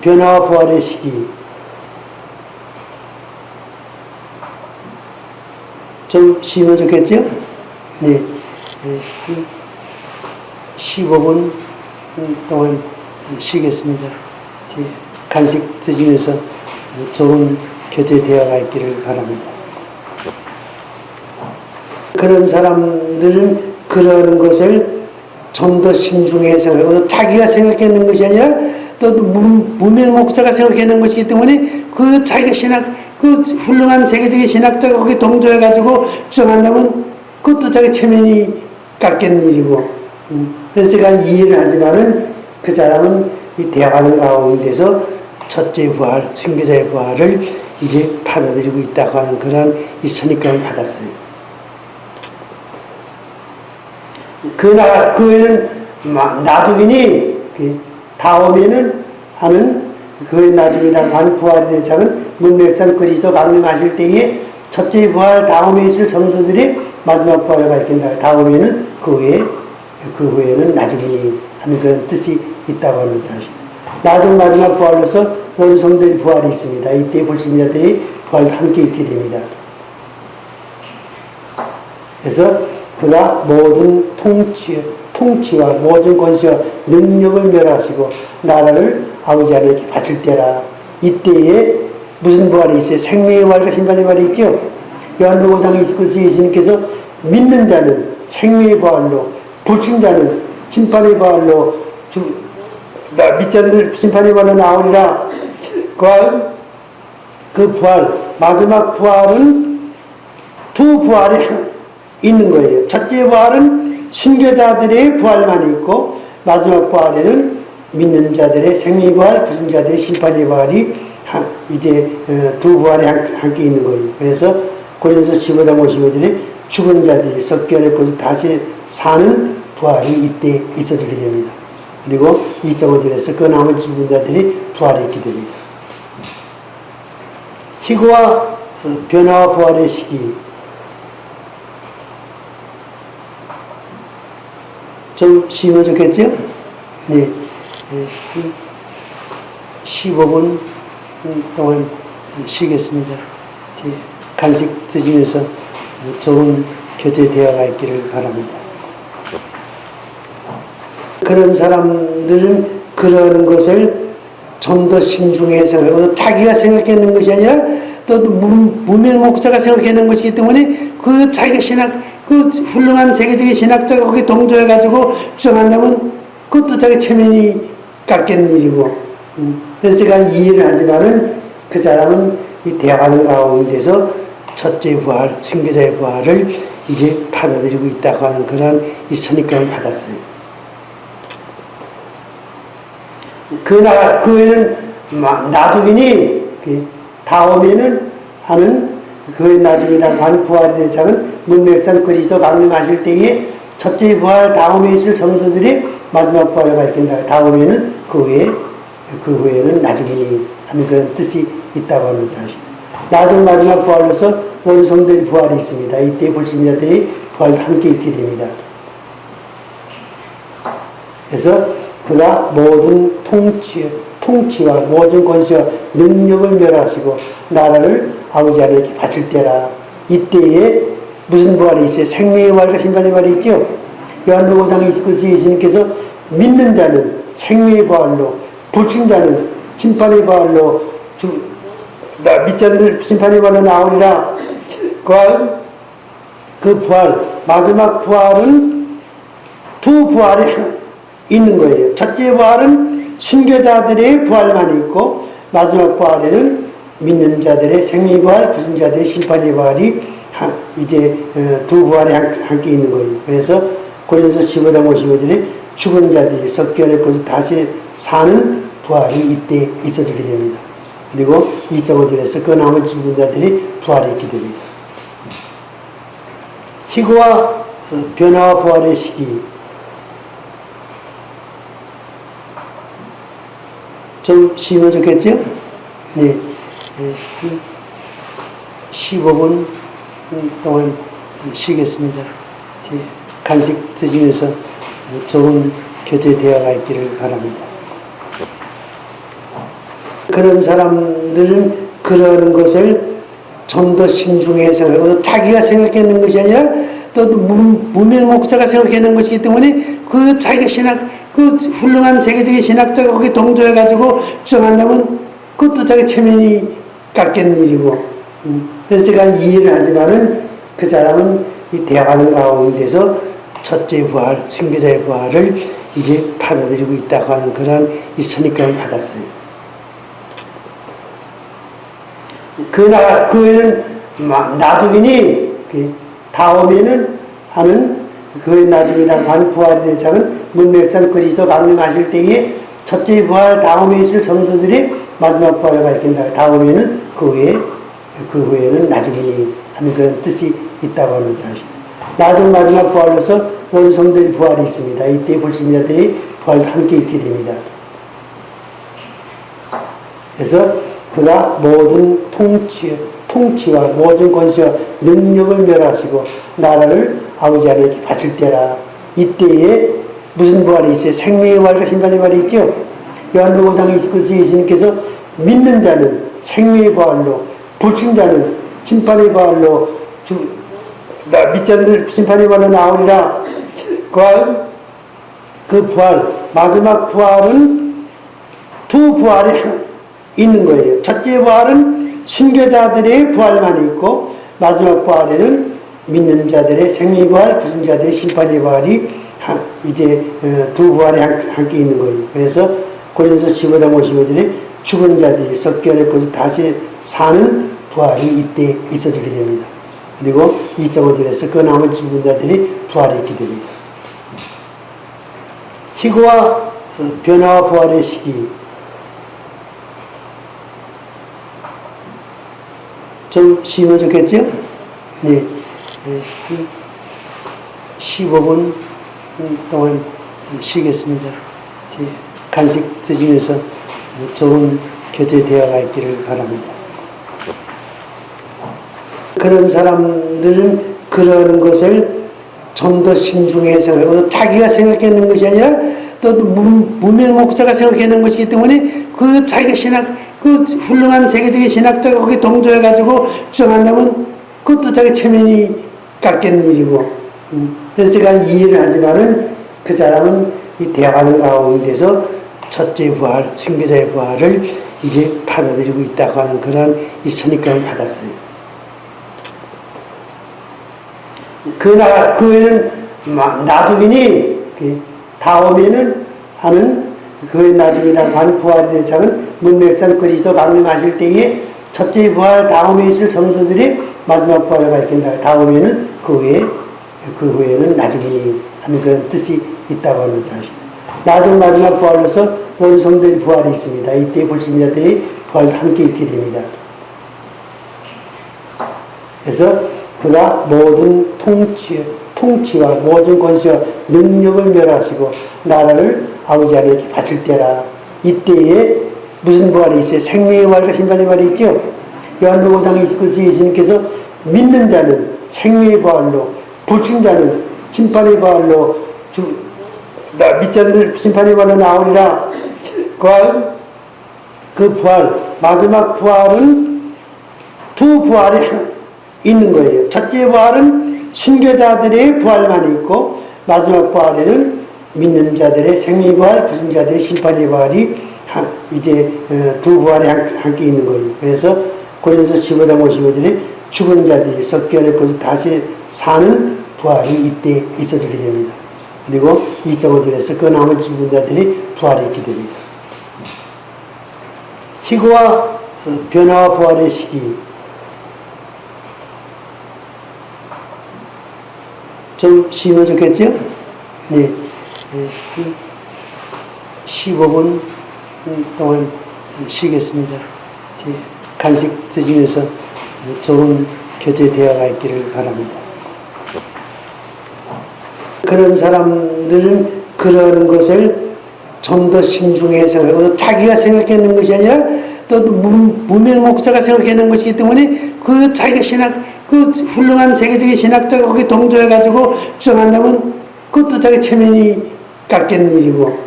변화와 부활의 시기 좀 쉬면 좋겠죠? 네. 한 15분 동안 쉬겠습니다. 간식 드시면서 좋은 교제 대화가 있기를 바랍니다. 그런 사람들은 그런 것을 좀 더 신중히 생각하고 자기가 생각하는 것이 아니라 또 무명 목사가 생각하는 것이기 때문에 그 자기가 그 훌륭한 세계적인 신학자가 거기 동조해가지고 주장한다면 그것도 자기 체면이 깎이는 일이고 그래서 제가 이해를 하지만은 그 사람은 이 대화하는 가운데서 첫째 부활, 순교자의 부활을 이제 받아들이고 있다고 하는 그런 이 선입견을 받았어요. 그 외에는 나중이니 다음에는 하는 그 나중이라고 하는 부활의 대상은 문맥상 그리스도 강림하실 때에 첫째 부활 다음에 있을 성도들이 마지막 부활을 가리킨다. 다음에는 그 후에는 나중이니 하는 그런 뜻이 있다고 하는 사실. 마지막 부활로서 모든 성도들이 부활이 있습니다. 이때 불신자들이 부활도 함께 있게 됩니다. 그래서 그가 모든 통치와 모든 권세와 능력을 멸하시고 나라를 아버지 하나님께 바칠 때라. 이때에 무슨 부활이 있어요? 생명의 부활과 심판의 부활이 있죠. 요한복음 5장 29절 예수님께서 믿는 자는 생명의 부활로, 불신자는 심판의 부활로 믿지 않는 심판의 부활로 나오리라. 그 부활, 마지막 부활은 두 부활이 있는 거예요. 첫째 부활은 순교자들의 부활만 있고 마지막 부활에는 믿는 자들의 생명의 부활, 불신자들의 심판의 부활이 이제 두 부활이 함께 있는 거예요. 그래서 고린도서 15장 55절에 죽은 자들이 썩겨내고 다시 사는 부활이 이때 있어지게 됩니다. 그리고 2.5절에서 그 나머지 죽은 자들이 부활이 있게 됩니다. 희고와 변화와 부활의 시기 좀 쉬면 좋겠죠? 네. 한 15분 동안 쉬겠습니다. 간식 드시면서 좋은 교제 대화가 있기를 바랍니다. 그런 사람들은 그런 것을 좀 더 신중히 생각하고 자기가 생각하는 것이 아니라 또 무명 목사가 생각하는 것이기 때문에 그 자기가 그 훌륭한 세계적인 신학자가 거기 동조해가지고 주장한다면 그것도 자기 체면이 깎이는 일이고 그래서 제가 이해를 하지만은 그 사람은 이 대화하는 가운데서 첫째 부활, 순교자의 부활을 이제 받아들이고 있다고 하는 그런 이 선입견을 받았어요. 그 외에는 나중이니 다음에는 하는 그 나중이라고 하는 부활에 대해서는 문맥상 그리스도 강림하실 때에 첫째 부활 다음에 있을 성도들이 마지막 부활을 가리킨다. 다음에는 그 후에는 나중이니 하는 그런 뜻이 있다고 하는 사실. 마지막 부활로서 모든 성도들이 부활이 있습니다. 이때 불신자들이 부활도 함께 있게 됩니다. 그래서 그가 모든 통치와 모든 권세와 능력을 멸하시고 나라를 아버지 하나님께 바칠 때라. 이때에 무슨 부활이 있어요? 생명의 부활과 심판의 부활이 있죠. 요한복음 5장 29절 예수님께서 믿는 자는 생명의 부활로, 불신자는 심판의 부활로 믿지 않는 심판의 부활로 나오리라. 그 부활, 마지막 부활은 두 부활이 있는 거예요. 첫째 부활은 순교자들의 부활만 있고 마지막 부활에는 믿는 자들의 생명의 부활, 불신자들의 심판의 부활이 이제 두 부활이 함께 있는 거예요. 그래서 고린도서 15장 55절에 죽은 자들이 섞여내고 다시 사는 부활이 이때 있어지게 됩니다. 그리고 2.5절에서 그 남은 죽은 자들이 부활이 있게 됩니다. 희고와 변화와 부활의 시기 좀 쉬면 좋겠죠? 네. 한 15분 동안 쉬겠습니다. 간식 드시면서 좋은 교제 대화가 있기를 바랍니다. 그런 사람들은 그런 것을 좀 더 신중히 생각하고 자기가 생각하는 것이 아니라 또 무명 목사가 생각하는 것이기 때문에 그 자기가 그 훌륭한 세계적인 신학자가 거기 동조해가지고 주장한다면 그것도 자기 체면이 깎이는 일이고 그래서 제가 이해를 하지만은 그 사람은 이 대화하는 가운데서 첫째 부활, 순교자의 부활을 이제 받아들이고 있다고 하는 그런 이 선입견을 받았어요. 그 외에는 나중이니 다음에는 하는 그 나중이라고 하는 부활에 대해서는 문맥상 그리스도 강림하실 때에 첫째 부활 다음에 있을 성도들이 마지막 부활을 가리킨다. 다음에는 그 후에는 나중이니 하는 그런 뜻이 있다고 하는 사실. 마지막 부활로서 모든 성도들이 부활이 있습니다. 이때 불신자들이 부활도 함께 있게 됩니다. 그래서 그가 모든 통치와 모든 권세와 능력을 멸하시고 나라를 아버지 하나님께 바칠 때라. 이때에 무슨 부활이 있어요? 생명의 부활과 심판의 부활이 있죠. 요한복음 5장 29절 예수님께서 믿는 자는 생명의 부활로, 불신자는 심판의 부활로 믿지 않는 심판의 부활로 나오리라. 그 부활, 마지막 부활은 두 부활이 있는 거예요. 첫째 부활은 순교자들의 부활만 있고 마지막 부활에는 믿는 자들의 생명의 부활, 불신자들의 심판의 부활이 이제 두 부활이 함께 있는 거예요. 그래서 고린도서 15장 55절에 죽은 자들이 섞여내고 다시 사는 부활이 이때 있어지게 됩니다. 그리고 2.5절에서 그 남은 죽은 자들이 부활이 있게 됩니다. 희고와 변화와 부활의 시기 좀 쉬면 좋겠죠? 네. 한 15분 동안 쉬겠습니다. 간식 드시면서 좋은 교제 대화가 있기를 바랍니다. 그런 사람들은 그런 것을 좀 더 신중히 생각하고 자기가 생각하는 것이 아니라 또 무명 목사가 생각하는 것이기 때문에 그 자기가 그 훌륭한 세계적인 신학자가 거기 동조해가지고 주장한다면 그것도 자기 체면이 깎이는 일이고 그래서 제가 이해를 하지만은 그 사람은 이 대화하는 가운데서 첫째 부활, 순교자의 부활을 이제 받아들이고 있다고 하는 그런 이 선입견을 받았어요. 그 외에는 나중이니 다음에는 하는 그 나중이라고 하는 부활의 대상은 문맥상 그리스도 강림하실 때에 첫째 부활 다음에 있을 성도들이 마지막 부활을 가리킨다. 다음에는 그 후에는 나중이니 하는 그런 뜻이 있다고 하는 사실. 나중 마지막 부활로서 모든 성도들이 부활이 있습니다. 이때 불신자들이 부활도 함께 있게 됩니다. 그래서 그가 모든 통치와 모든 권세와 능력을 멸하시고 나라를 아버지 하나님께 바칠 때라. 이때에 무슨 부활이 있어요? 생명의 부활과 심판의 부활이 있죠. 요한복음 5장 29절 예수님께서 믿는 자는 생명의 부활로, 불신자는 심판의 부활로 믿지 않는 심판의 부활로 나오리라. 그 부활, 마지막 부활은 두 부활이 있는 거예요. 첫째 부활은 순교자들의 부활만 있고 마지막 부활에는 믿는 자들의 생명의 부활, 불신자들의 심판의 부활이 이제 두 부활이 함께 있는 거예요. 그래서 고린도서 15장 55절에 죽은 자들이 썩겨내고 다시 사는 부활이 이때 있어지게 됩니다. 그리고 2.5절에서 그 남은 죽은 자들이 부활이 있게 됩니다. 희고와 변화와 부활의 시기 좀 쉬면 좋겠죠? 네. 한 15분 동안 쉬겠습니다. 간식 드시면서 좋은 교제 대화가 있기를 바랍니다. 그런 사람들은 그런 것을 좀 더 신중히 생각하고 자기가 생각하는 것이 아니라 또 무명 목사가 생각하는 것이기 때문에 그 자기가 그 훌륭한 세계적인 신학자가 거기 동조해가지고 주장한다면 그것도 자기 체면이 깎이는 일이고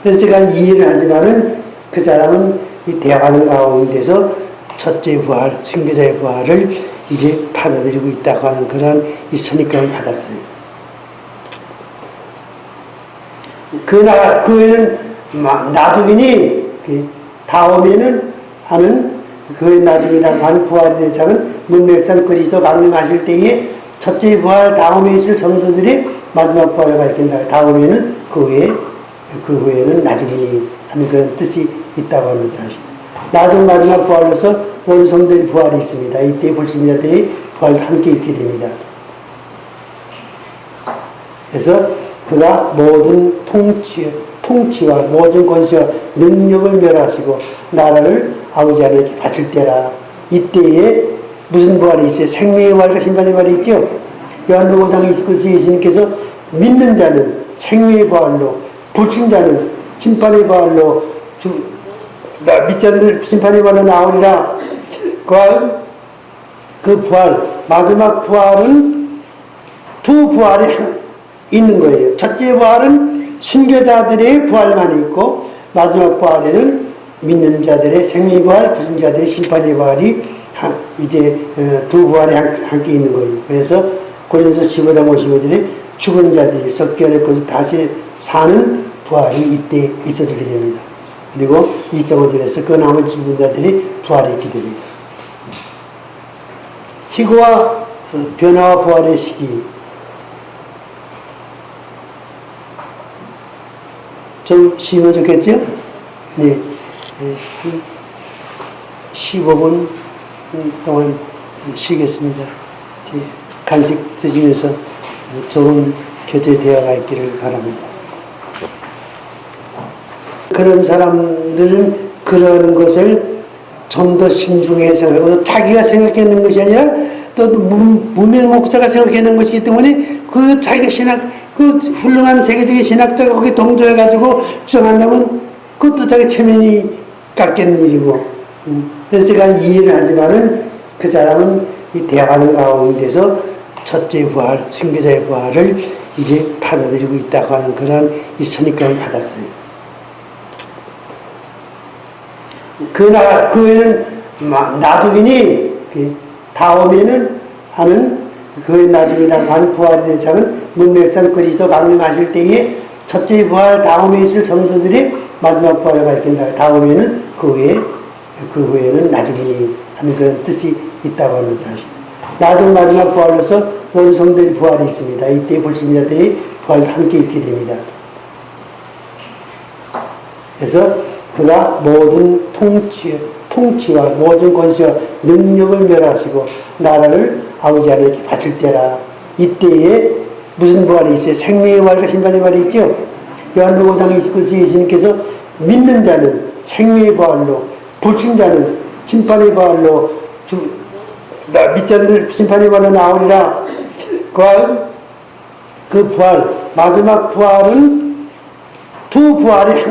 그래서 제가 이해를 하지만은 그 사람은 이 대화하는 가운데서 첫째 부활, 순교자의 부활을 이제 받아들이고 있다고 하는 그런 이 선입견을 받았어요. 그 외에는 나중이니 다음에는 하는 그 나중이라고 하는 부활의 대상은 문맥상 그리스도 강림하실 때에 첫째 부활 다음에 있을 성도들이 마지막 부활을 가리킨다. 다음에는 그 후에는 나중이니 하는 그런 뜻이 있다고 하는 사실. 나중 마지막 부활로서 모든 성도들이 부활이 있습니다. 이때 불신자들이 부활도 함께 있게 됩니다. 그래서 그가 모든 통치와 모든 권세와 능력을 멸하시고 나라를 아버지 하나님께 바칠 때라. 이때에 무슨 부활이 있어요? 생명의 부활과 심판의 부활이 있죠. 요한복음 5장 29절 예수님께서 믿는 자는 생명의 부활로, 불신자는 심판의 부활로 믿지 않는 심판의 부활로 나오리라. 그 부활, 마지막 부활은 두 부활이 있는 거예요. 첫째 부활은 순교자들의 부활만 있고 마지막 부활에는 믿는 자들의 생명의 부활, 불신자들의 심판의 부활이 이제 두 부활이 함께 있는 거예요. 그래서 고린도서 15장 55절에 죽은 자들이 썩겨내고 다시 사는 부활이 이때 있어지게 됩니다. 그리고 2.5절에서 그 남은 죽은 자들이 부활이 있게 됩니다. 희고와 변화와 부활의 시기 좀 쉬면 좋겠죠? 네. 한 15분 동안 쉬겠습니다. 간식 드시면서 좋은 교제 대화가 있기를 바랍니다. 그런 사람들은 그런 것을 좀 더 신중히 생각하고 자기가 생각하는 것이 아니라 또 무명 목사가 생각하는 것이기 때문에 그 자기가 그 훌륭한 세계적인 신학자가 거기 동조해가지고 주장한다면 그것도 자기 체면이 깎이는 일이고 그래서 제가 이해를 하지만은 그 사람은 이 대화하는 가운데서 첫째 부활, 순교자의 부활을 이제 받아들이고 있다고 하는 그런 이 선입견을 받았어요. 그 외에는 나중이니 다음에는 하는 그 나중이라고 하는 부활의 대상은 문맥상 그리스도 강림하실 때에 첫째 부활 다음에 있을 성도들이 마지막 부활을 가리킨다. 다음에는 그 후에는 나중에 하는 그런 뜻이 있다고 하는 사실. 나중 마지막 부활로서 모든 성들이 부활이 있습니다. 이때 불신자들이 부활 함께 있게 됩니다. 그래서 그가 모든 통치와 모든 권세와 능력을 멸하시고 나라를 아버지 하나님께 바칠 때라. 이때에 무슨 부활이 있어요? 생명의 부활과 심판의 부활이 있죠. 요한복음 5장 29절 예수님께서 믿는 자는 생명의 부활로, 불신자는 심판의 부활로, 믿지 않는 심판의 부활로 나오리라. 그 부활, 마지막 부활은 두 부활이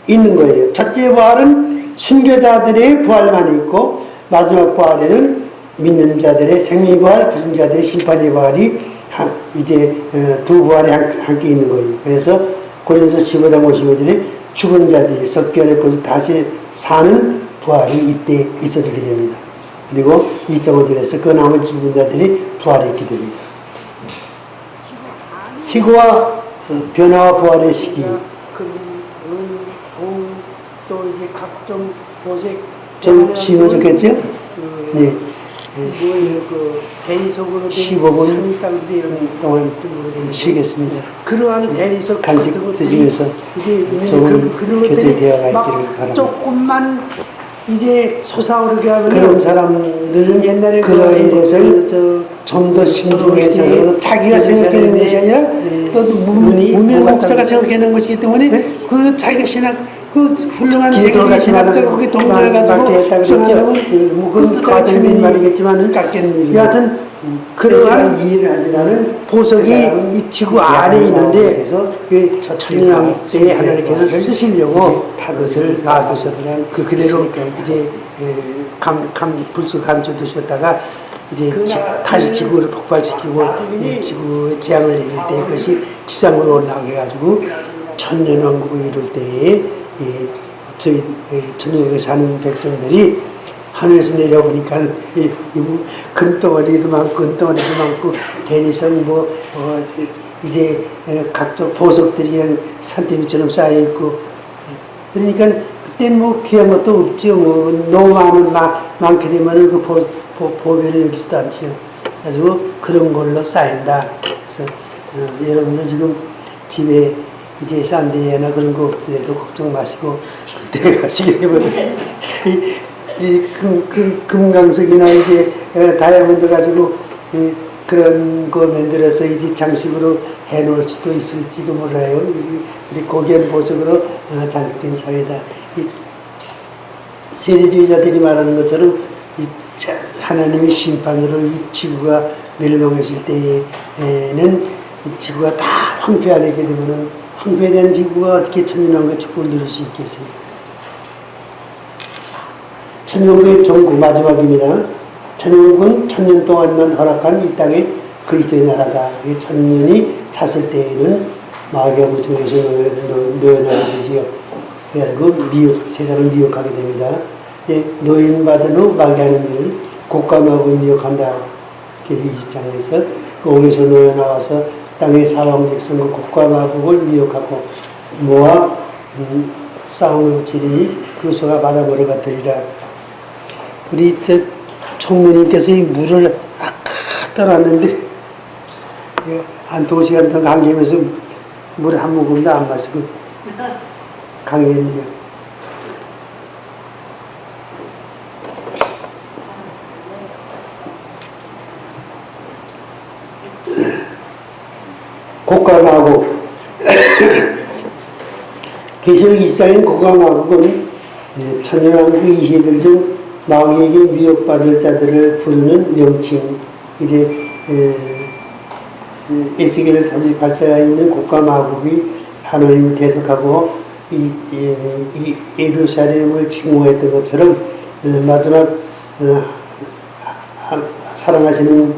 있는 거예요. 첫째 부활은 순교자들의 부활만 있고, 마지막 부활에는 믿는 자들의 생명의 부활, 불신자들의 심판의 부활이 이제 두 부활이 함께 있는 거예요. 그래서 고린도서 15장 55절에 죽은 자들이 석변의 것을 다시 사는 부활이 이때 있어지게 됩니다. 그리고 2.5절에서 그 나머지 죽은 자들이 부활이 있게 됩니다. 희고와 변화와 부활의 시기. 또 이제 각종 보색 좀 쉬면 좋겠죠? 네. 그 대리석으로 15분 동안 쉬겠습니다. 그러한 대리석 간식 드시면서 좋은 교제대화가 있기를 바랍니다. 조금만 이제 솟아오르게 하면 그런 사람들은 옛날에 그런 것을 좀 더 신중해서 자기가 생각하는 것이 아니라 또 무명 목사가 생각하는 것이기 때문에 그 자기가 신학 그 훌륭한 세계적인 신학자가 거기 동조해가지고 수행하면 그것도 자기 체면이 말이겠지만 깎이는 여하튼 그러한 이해를 하지만은 보석이 이 지구 안에 있는데 그래서 천년왕 때에 하나님께서 쓰시려고 그것을 놔두셨더라. 그대로 이제 불쑥 감춰두셨다가 이제 다시 지구를 폭발시키고 지구의 재앙을 내릴 때 그것이 지상으로 올라오게 해가지고 천년왕국을 이룰 때에 저희 천년국에 사는 백성들이 하늘에서 내려보니까 금덩어리도 많고 은덩어리도 많고 대리석 이제 각종 보석들이 그냥 산더미처럼 쌓여있고 그러니까 그때는 뭐 귀한 것도 없죠. 너무 많게 되면은 그 보배를 여기지도 않죠. 가지고 그런 걸로 쌓인다. 그래서 여러분들 지금 집에 이제 산들이나 그런 거 없더라도 걱정 마시고 그때 가시게 되면 이 금강석이나 이게 다이아몬드 가지고 그런 거 만들어서 이제 장식으로 해놓을 수도 있을지도 몰라요. 우리 고귀한 보석으로 장식된 사회다. 이 세대주의자들이 말하는 것처럼 하나님의 심판으로 이 지구가 멸망했을 때에는 이 지구가 다 황폐하게 되면은 황폐된 지구가 어떻게 천년왕국의 축복을 누릴 수 있겠어요? 천년왕국의 종국 마지막입니다. 천년왕국은 천년 동안만 허락한 이 땅의 그리스도의 나라다. 천년이 찼을 때에는 마귀와 무통에서 노예나게 되지요. 그래가지고 세상을 미혹하게 됩니다. 노예받은 후 마귀하는 일을 곡감하고 미혹한다. 계시록 20장에서 그 옥에서 노예 나와서 땅의 사왕 백성과 곡감하고 미혹하고 모아 싸움을 치르니 그 소가 바다보러 갔더리라. 우리 총무님께서 이 물을 아까 떠났는데 한 2시간 동안 강의하면서 물 한 모금도 안 마시고 강의했네요. 곡감하고 계시록 20장인 곡감하고는 천년왕국 20일 중 마귀에게 미혹받을 자들을 부르는 명칭. 이제 에스겔 38장에 있는 곡감하국이 하나님을 대적하고 이 예루살렘을 침공했던 것처럼 마지막 사랑하시는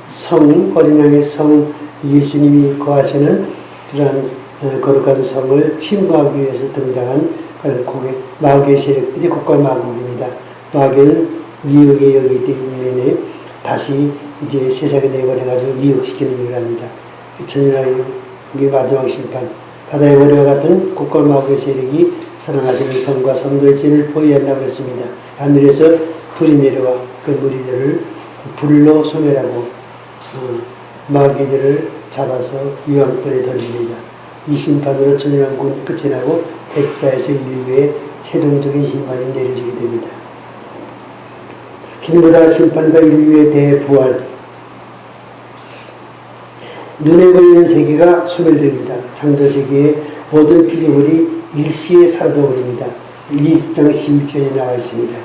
성, 어린 양의 성 예수님이 거하시는 그러한 거룩한 성을 침공하기 위해서 등장한 마귀의 세력들이 곡감하국입니다. 마귀는 미혹의 영이기 때문에 다시 이제 세상에 내버려가지고 미혹시키는 일을 합니다. 천년왕국의 마지막 심판, 바다의 머리와 같은 국가 마귀의 세력이 사랑하시는 성과 성도의 진을 포위한다고 했습니다. 하늘에서 불이 내려와 그 무리들을 불로 소멸하고 마귀들을 잡아서 유황불에 던집니다. 이 심판으로 천년왕국은 끝이 나고 백자에서 인류의 최종적인 심판이 내려지게 됩니다. 기능보다 심판과 인류의 대부활. 눈에 보이는 세계가 소멸됩니다. 창조세계의 모든 피조물이 일시에 사라져버립니다. 20장 11절에 나와 있습니다.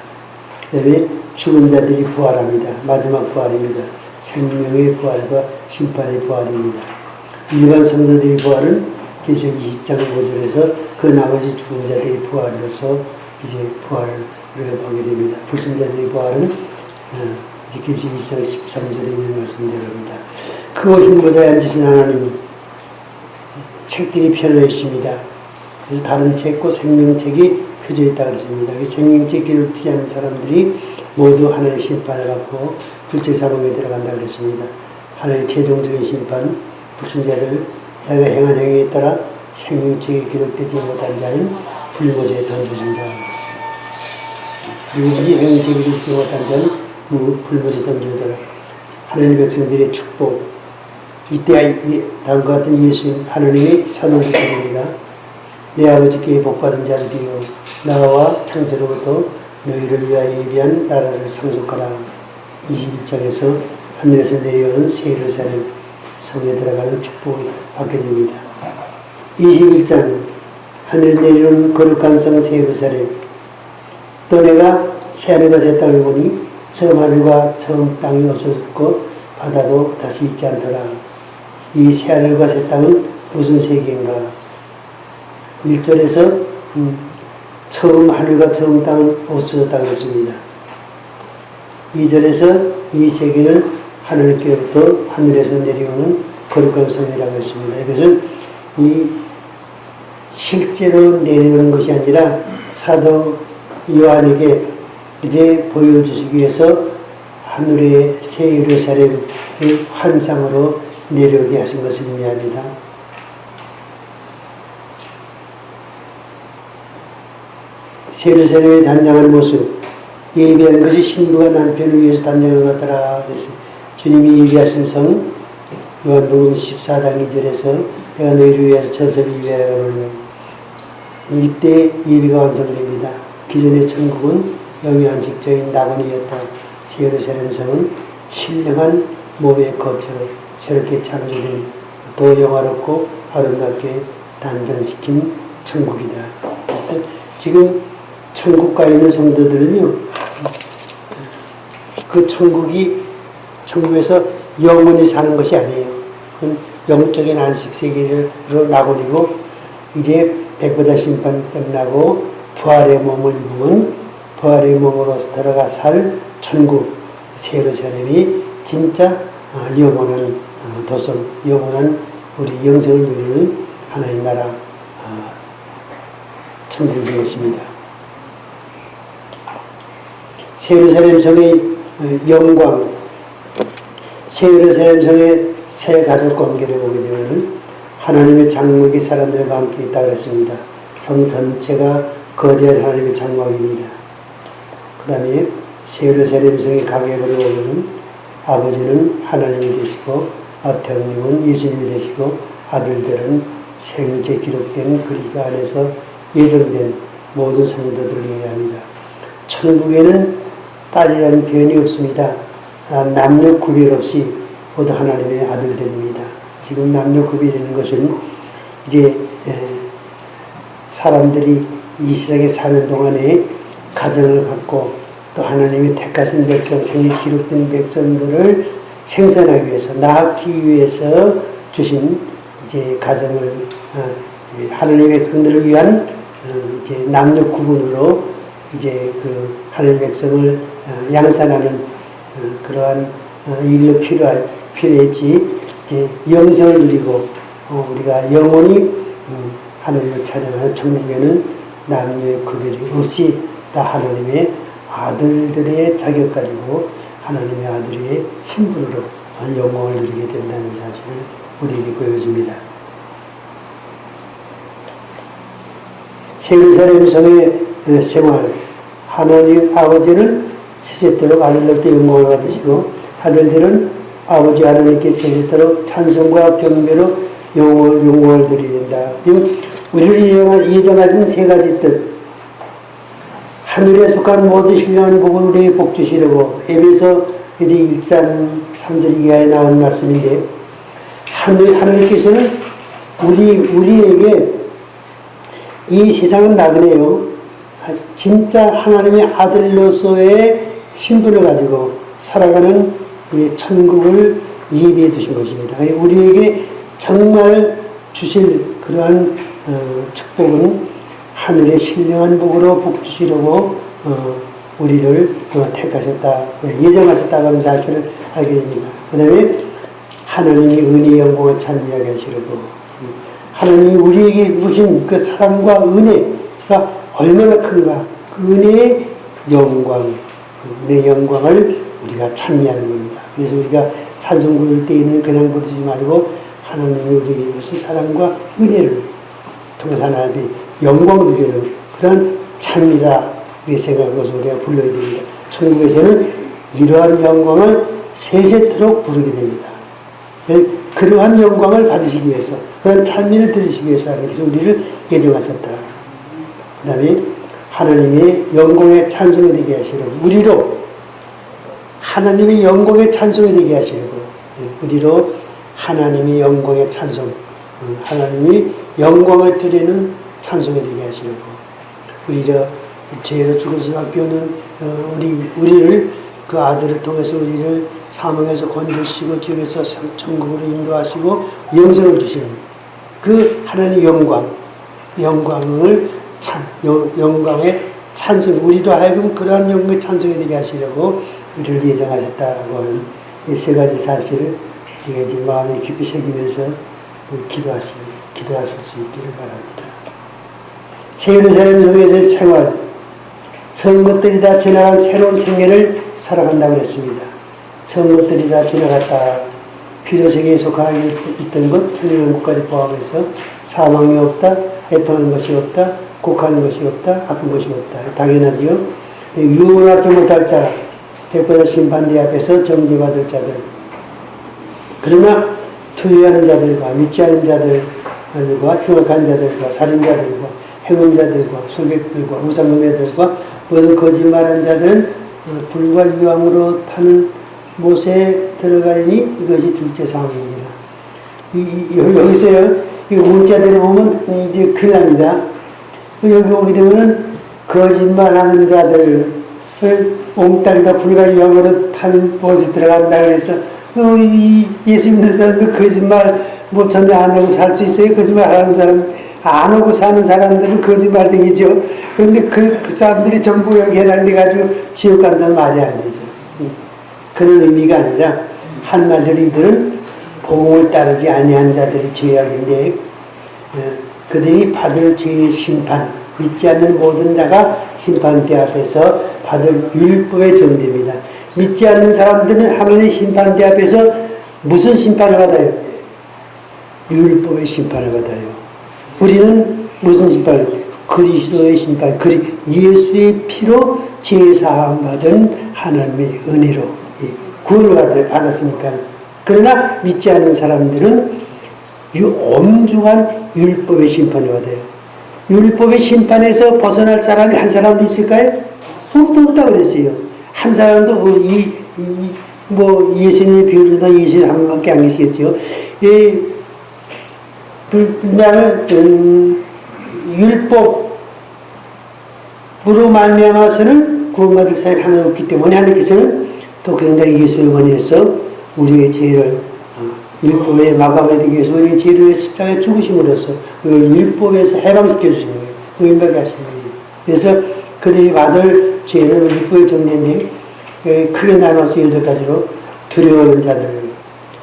그 다음에 죽은 자들이 부활합니다. 마지막 부활입니다. 생명의 부활과 심판의 부활입니다. 일반 성도들의 부활은 계시록 20장 5절에서 그 나머지 죽은 자들의 부활로서 이제 부활을 우리가 보게 됩니다. 불신자들의 부활은 계시록 20장 13절에 있는 말씀대로입니다. 크고 흰 보좌에 앉으신 하나님, 책들이 펴져 있습니다. 그래서 다른 책과 생명책이 펴져 있다고 했습니다. 그 생명책 기록되지 않은 사람들이 모두 하나님의 심판을 받고 둘째 사망에 들어간다고 했습니다. 하나님의 최종적인 심판, 불신자들 자기가 행한 행위에 따라 생명책에 기록되지 못한 자는 불모지에 던져진다고 했습니다. 누구든지 행명책에 기록되지 못한 자는 불모지에 던져지더라. 하나님의 백성들의 축복, 이때 다음과 같은 예수님 하나님의 선언을 드립니다. 내 아버지께 복받은 자들이여 나와 창세로부터 너희를 위하여 예비한 나라를 상속하라. 21장에서 하늘에서 내려오는 새 예루살렘 성에 들어가는 축복을 받게 됩니다. 21장 하늘 내려오는 거룩한 성 새 예루살렘. 또 내가 새하늘과 새 땅을 보니 처음 하늘과 처음 땅이 없어졌고 바다도 다시 있지 않더라. 이 새하늘과 새 땅은 무슨 세계인가? 1절에서 처음 하늘과 처음 땅은 없어졌다고 했습니다. 2절에서 이 세계는 하늘께로부터 하늘에서 내려오는 거룩한 성이라고 했습니다. 이것은 이 실제로 내려오는 것이 아니라 사도 요한에게 이제 보여주시기 위해서 하늘의 새 예루살렘의 환상으로 내려오게 하신 것을 의미합니다. 새 예루살렘의 단장한 모습, 예비한 것이 신부가 남편을 위해서 단장한 것더라. 그래서 주님이 예비하신 성, 요한복음 14장 2절에서 내가 너희를 위해서 저설을 예비하노니 이때 예비가 완성됩니다. 기존의 천국은 영의 안식처인 낙원이었다. 새 예루살렘 성은 신령한 몸의 거처로 새롭게 창조된 더 영화롭고 아름답게 단장시킨 천국이다. 그래서 지금 천국가에 있는 성도들은요, 그 천국에서 영원히 사는 것이 아니에요. 그건 영적인 안식 세계로 낙원이고, 이제 백보다 심판 끝나고 부활의 몸을 입으면 부활의 몸으로서 들어가 살 천국 새 예루살렘이 진짜 영원한 도성, 영원한 우리 영생을 누리는 하나의 나라 천국인 것입니다. 새 예루살렘 성의 영광, 새 예루살렘 성의 새 가족 관계를 보게 되면 하나님의 장막이 사람들과 함께 있다고 했습니다. 성 전체가 거대한 하나님의 장막입니다. 그 다음에 새 예루살렘 성의 가격으로 보면 아버지는 하나님이 되시고 아태형님은 예수님이 되시고 아들들은 생일째 기록된 그리스도 안에서 예정된 모든 성도들을 의미합니다. 천국에는 딸이라는 표현이 없습니다. 남녀 구별 없이 모두 하나님의 아들들입니다. 지금 남녀 구별이라는 것은 이제 사람들이 이 세상에 사는 동안에 가정을 갖고 또 하나님이 택하신 백성, 생일 기록된 백성들을 생산하기 위해서, 낳기 위해서 주신 이제 가정을 하나님의 백성들을 위한 이제 남녀 구분으로 이제 그 하나님의 백성을 양산하는 그러한 일로 필요했지. 이제 영생을 누리고 우리가 영원히 하나님을 찬양하는 천국에는 남녀의 구별이 없이 다 하나님의 아들들의 자격 가지고 하나님의 아들의 신분으로 영광을 누리게 된다는 사실을 우리에게 보여줍니다. 새 예루살렘 성의 생활, 하나님 아버지는 세세토록 아들들께 영광을 받으시고 아들들은 아버지 하나님께 세세토록 찬송과 경배로 영광을 드려야 된다. 우리를 예정하신 세 가지 뜻. 하늘에 속한 모든 신령한 복을 우리에게 복 주시려고. 에베소 1장 3절 이하에 나온 말씀인데, 하나님께서는 우리에게 이 세상은 나그네요. 진짜 하나님의 아들로서의 신분을 가지고 살아가는 천국을 예비해 두신 것입니다. 우리에게 정말 주실 그러한 축복은 하늘의 신령한 복으로 복 주시려고 우리를 택하셨다, 예정하셨다고 하는 사실을 알게 됩니다. 그 다음에 하나님이 은혜의 영광을 찬미하게 하시려고, 하나님이 우리에게 주신 그 사랑과 은혜가 얼마나 큰가, 그 은혜의 영광, 그 은혜의 영광을 우리가 찬미하는 겁니다. 그래서 우리가 찬송 부를 때에는 그냥 부르지 말고 하나님이 우리에게 주신 사랑과 은혜를 통해서 하나님의 영광을 누리는 그런 찬미다, 우리 생각하면서 우리가 불러야 됩니다. 천국에서는 이러한 영광을 세세토록 부르게 됩니다. 그러한 영광을 받으시기 위해서, 그런 찬미를 들으시기 위해서 하나님께서 우리를 예정하셨다. 그 다음에 하나님의 영광의 찬송이 되게 하시려고, 우리로 하나님의 영광의 찬송이 되게 하시려고, 우리로 하나님의 영광의 찬송, 하나님이 영광을 드리는 찬송이 되게 하시려고, 우리가 죄로 죽어서 바뀌는 우리를, 그 아들을 통해서 우리를 사망에서 건져주시고 지옥에서 천국으로 인도하시고 영생을 주시는 그 하나님의 영광의 찬송, 우리도 하여금 그러한 영광의 찬송이 되게 하시려고 우리를 예정하셨다고 하는 이 세 가지 사실을 우리가 이제 마음에 깊이 새기면서 기도하실 수 있기를 바랍니다. 새 예루살렘 성에서의 생활, 처음 것들이 다 지나간 새로운 생애를 살아간다고 그랬습니다. 처음 것들이 다 지나갔다. 피조세계에 속하게 있던 것, 편리한 것까지 포함해서 사망이 없다, 애통하는 것이 없다, 곡하는 것이 없다, 아픈 것이 없다. 당연하지요. 유언하지 못할 자, 백보다 심판대 앞에서 정죄받을 자들. 그러나 투의하는 자들과 믿지 않은 자들과 흉악한 자들과 살인자들과 해운자들과 소객들과 우상매들과 모든 거짓말하는 자들은 불과 유황으로 타는 못에 들어가니 이것이 둘째 상황입니다. 여기서요, 이 문자들을 보면 이제 큰일 납니다. 여기 오게 되면은 거짓말하는 자들을 옹땅이나 불과 유황으로 타는 못에 들어간다 그래서 이 예수 믿는 사람들 거짓말 뭐 전혀 안 하고 살 수 있어요? 거짓말 하는 사람, 안 하고 사는 사람들은 거짓말쟁이죠. 그런데 그 사람들이 전부 여기 해당돼가지고 지옥 간다면 말이 안 되죠. 그런 의미가 아니라 한마디로 이들은 복음을 따르지 아니한 자들이 죄악인데, 그들이 받을 죄의 심판, 믿지 않는 모든 자가 심판대 앞에서 받을 율법의 정죄입니다. 믿지 않는 사람들은 하나님의 심판대 앞에서 무슨 심판을 받아요? 율법의 심판을 받아요. 우리는 무슨 심판을? 그리스도의 심판, 예수의 피로 제사함 받은 하나님의 은혜로 구원을 받았으니까. 그러나 믿지 않는 사람들은 엄중한 율법의 심판을 받아요. 율법의 심판에서 벗어날 사람이 한 사람도 있을까요? 없다 그랬어요. 한 사람도 뭐 예수님의 비유로도 예수님 한 분밖에 안 계시겠죠. 율법으로 말미암아서는 구원받을 사람이 하나 없기 때문에 하나님께서는 독생자 예수를 보내서 우리의 죄를 율법에 마감하기 위해서 우리의 죄를 십자가에 죽으심으로써 그걸 율법에서 해방시켜 주신 거예요. 구원받게 하신 거예요. 그래서 그들이 받을 죄는 율법의 정죄인데 크게 나눠서 8가지로 두려워하는 자들,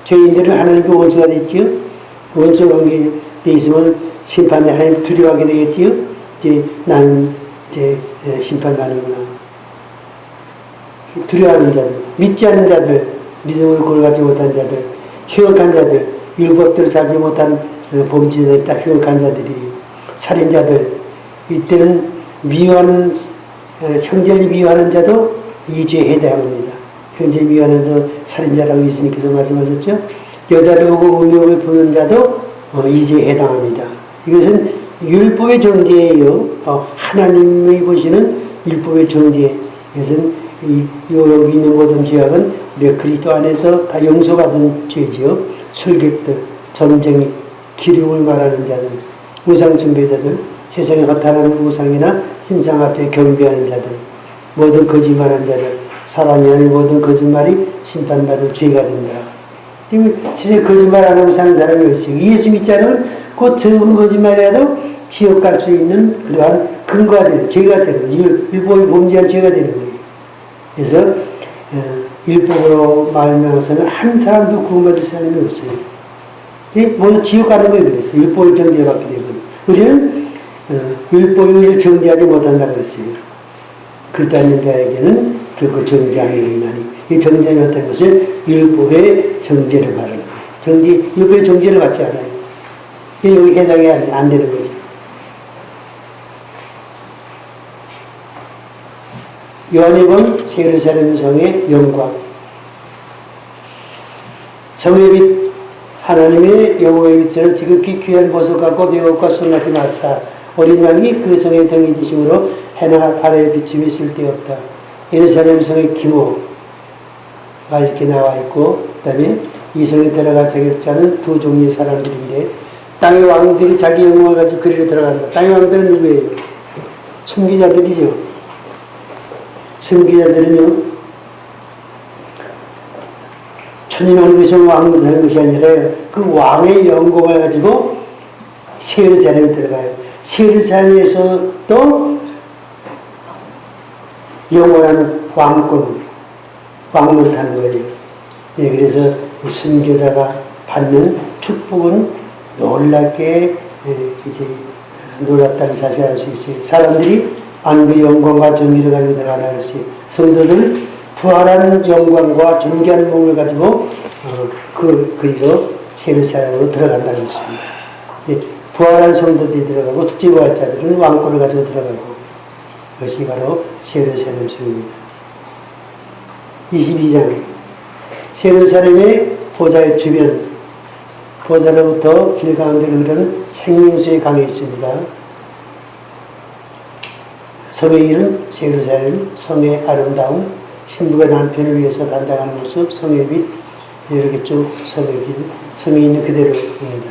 죄인들은 하나님께 원수가 됐지요. 원수 관계에 있으면 심판에 하나님 두려워하게 되겠지요. 이제 나는 이제 심판받는구나. 두려워하는 자들, 믿지 않는 자들, 믿음을 고르지 못한 자들, 흉악한 자들, 율법대로 살지 못한 범죄자들, 다 흉악한 자들이, 살인자들, 이때는 미워하는 형제를 미워하는 자도 이 죄에 해당합니다. 형제 미워하는 자 살인자라고 예수님께서 말씀하셨죠. 여자를 보고 음욕을 보는 자도 이 죄에 해당합니다. 이것은 율법의 정죄예요. 하나님이 보시는 율법의 정죄. 이것은 여기 있는 모든 죄악은 우리가 그리스도 안에서 다 용서받은 죄지요. 술객들, 점쟁이, 기름을 말하는 자들, 우상 숭배자들, 세상에 나타나는 우상이나 신상 앞에 경배하는 자들, 모든 거짓말하는 자들, 사람이 하는 모든 거짓말이 심판받을 죄가 된다. 세상에 거짓말 안 하고 사는 사람이 있어요. 예수 믿지 않으면 그 적은 거짓말이라도 지옥 갈 수 있는 그러한 근거가 되는, 죄가 되는, 율법을 범죄한 죄가 되는 거예요. 그래서 율법으로 말미암아서는 한 사람도 구원받을 사람이 없어요. 모두 지옥 가는 거예요. 그래서 율법을 정죄받게 되면 우리는 율법을 정죄하지 못한다 그랬어요. 그렇지 않는 자에게는 결코 정죄함이 없나니, 이 정죄함이 없다는 것은 율법의 정죄를 말하는 거예요. 율법의 정죄를 받지 않아요. 여기 해당이 안 되는 거죠. 요한복음 예루살렘 성의 영광. 성의 빛, 하나님의 영광의 빛을 지극히 귀한 보석 같고 매혹과 손나지 말다. 어린 양이 그 성의 등이 되심으로 해나 달의 비침이 쓸데없다. 예루살렘 성의 기모가 이렇게 나와 있고, 그 다음에 이 성에 들어갈 자격자는 두 종류의 사람들인데, 땅의 왕들이 자기 영광을 가지고 그리로 들어간다. 땅의 왕들은 누구예요? 순기자들이죠. 순기자들은요, 천인한 것이 왕으로 되는 것이 아니라 그 왕의 영광을 가지고 새 예루살렘에 들어가요. 새 예루살렘에서도 영원한 왕을 타는 거예요. 네, 그래서 순교자가 받는 축복은 놀랍게 이제 놀랍다는 사실을 알 수 있어요. 사람들이 안그 영광과 존귀를 가지고 들어가라 그랬어요. 성도들 부활한 영광과 존귀한 몸을 가지고 그리로 예루살렘으로 들어간다는 것입니다. 예, 부활한 성도들이 들어가고 특히 부활자들은 왕권을 가지고 들어가고, 그것이 바로 예루살렘 성입니다. 22장. 예루살렘의 보좌의 주변, 보좌로부터 길 가운데로 흐르는 생명수의 강이 있습니다. 성의 이름 예루살렘, 성의 아름다움, 신부가 남편을 위해서 단장하는 모습, 성의 빛, 이렇게 쭉 성이 있는 그대로입니다.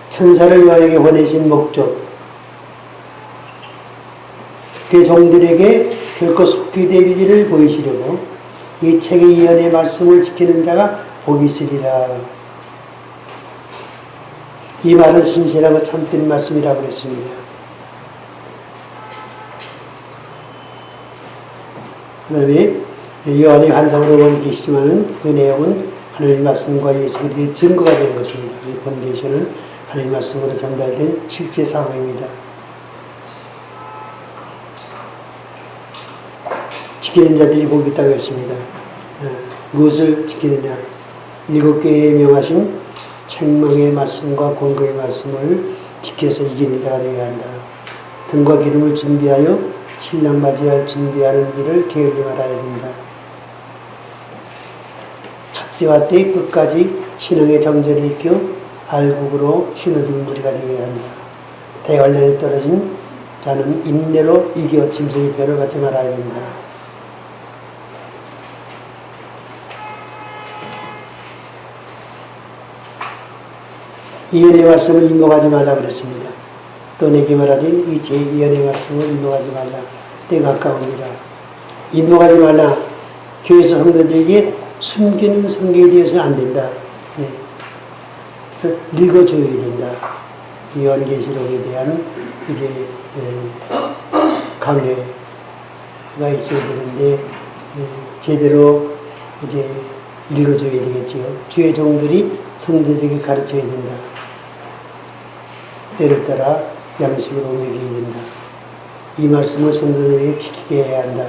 천사를 요한에게 보내신 목적, 그 종들에게 결코 속히 될 일을 보이시려고 이 책의 예언의 말씀을 지키는 자가 복이 있으리라. 이 말은 신실하고 참된 말씀이라고 했습니다. 그 다음에 요한이 환상으로 본 계시지만은 그 내용은 하나님 말씀과 예수 그리스도의 증거가 되는 것입니다. 이 본데이션은 하나님 말씀으로 전달된 실제 상황입니다. 지키는 자들이 복이 있다고 했습니다. 무엇을 지키느냐? 7개의 명하신 책망의 말씀과 권고의 말씀을 지켜서 이기는 자가 되어야 한다. 등과 기름을 준비하여 신랑 맞이할 준비하는 일을 게을리 말아야 된다. 첫째와 때 끝까지 신앙의 정절이 익혀 알곡으로 신어진 무리가 되어야 한다. 대환란에 떨어진 자는 인내로 이겨 짐승의 벼를 받지 말아야 된다. 이언의 말씀을 인용하지 말라 그랬습니다. 또 내게 말하되 이 제 예언의 말씀을 인용하지 말라. 때가 가까우니라. 인용하지 말라. 교회에서 성도들에게 숨기는 성경에 대해서는 안 된다. 네. 그래서 읽어줘야 된다. 요한계시록에 대한 이제 강해가 있어야 되는데 제대로 이제 읽어줘야 되겠죠. 주의 종들이 성도들에게 가르쳐야 된다. 때를 따라 양식으로 먹여야 된다. 이 말씀을 성도들에게 지키게 해야 한다.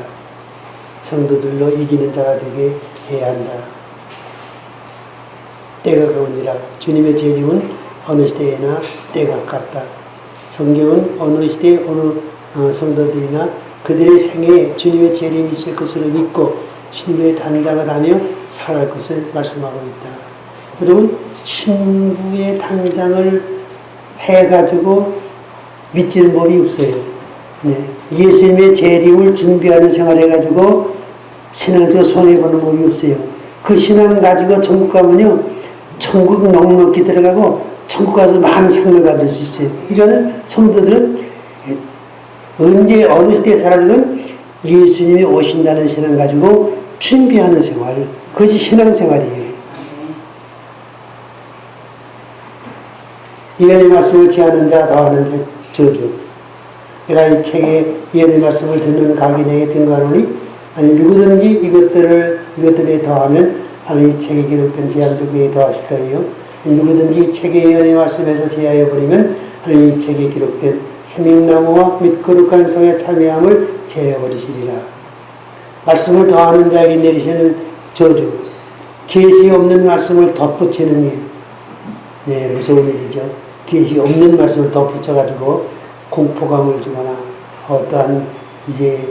성도들로 이기는 자가 되게 해야 한다. 때가 가오니라. 주님의 재림은 어느 시대에나 때가 같다. 성경은 어느 시대 어느 성도들이나 그들의 생애에 주님의 재림이 있을 것을 믿고 신부의 단장을 하며 살아갈 것을 말씀하고 있다. 여러분, 신부의 단장을 해가지고 믿지는 법이 없어요. 네. 예수님의 재림을 준비하는 생활을 해가지고 신앙적으로 손해보는 법이 없어요. 그 신앙 가지고 천국 가면요, 천국 넉넉히 들어가고 천국 가서 많은 상을 받을 수 있어요. 이거는 성도들은 언제 어느 시대에 살아든 예수님이 오신다는 신앙 가지고 준비하는 생활, 그것이 신앙생활이에요. 예언의 말씀을 지하는 자 더하는 저주. 내가 이 책에 예언의 말씀을 듣는 각인에게 증거하노니 아니 누구든지 이것들에 더하면 하나님 이 책에 기록된 제한도 그에 더하실 거예요. 누구든지 이 책의 예언의 말씀에서 제하여 버리면 하나님 이 책에 기록된 생명나무와 및 거룩한 성의 참여함을 제하여 버리시리라. 말씀을 더하는 자에게 내리시는 저주, 계시 없는 말씀을 덧붙이는 일. 네, 무서운 일이죠. 계시 없는 말씀을 덧붙여가지고 공포감을 주거나 어떠한 이제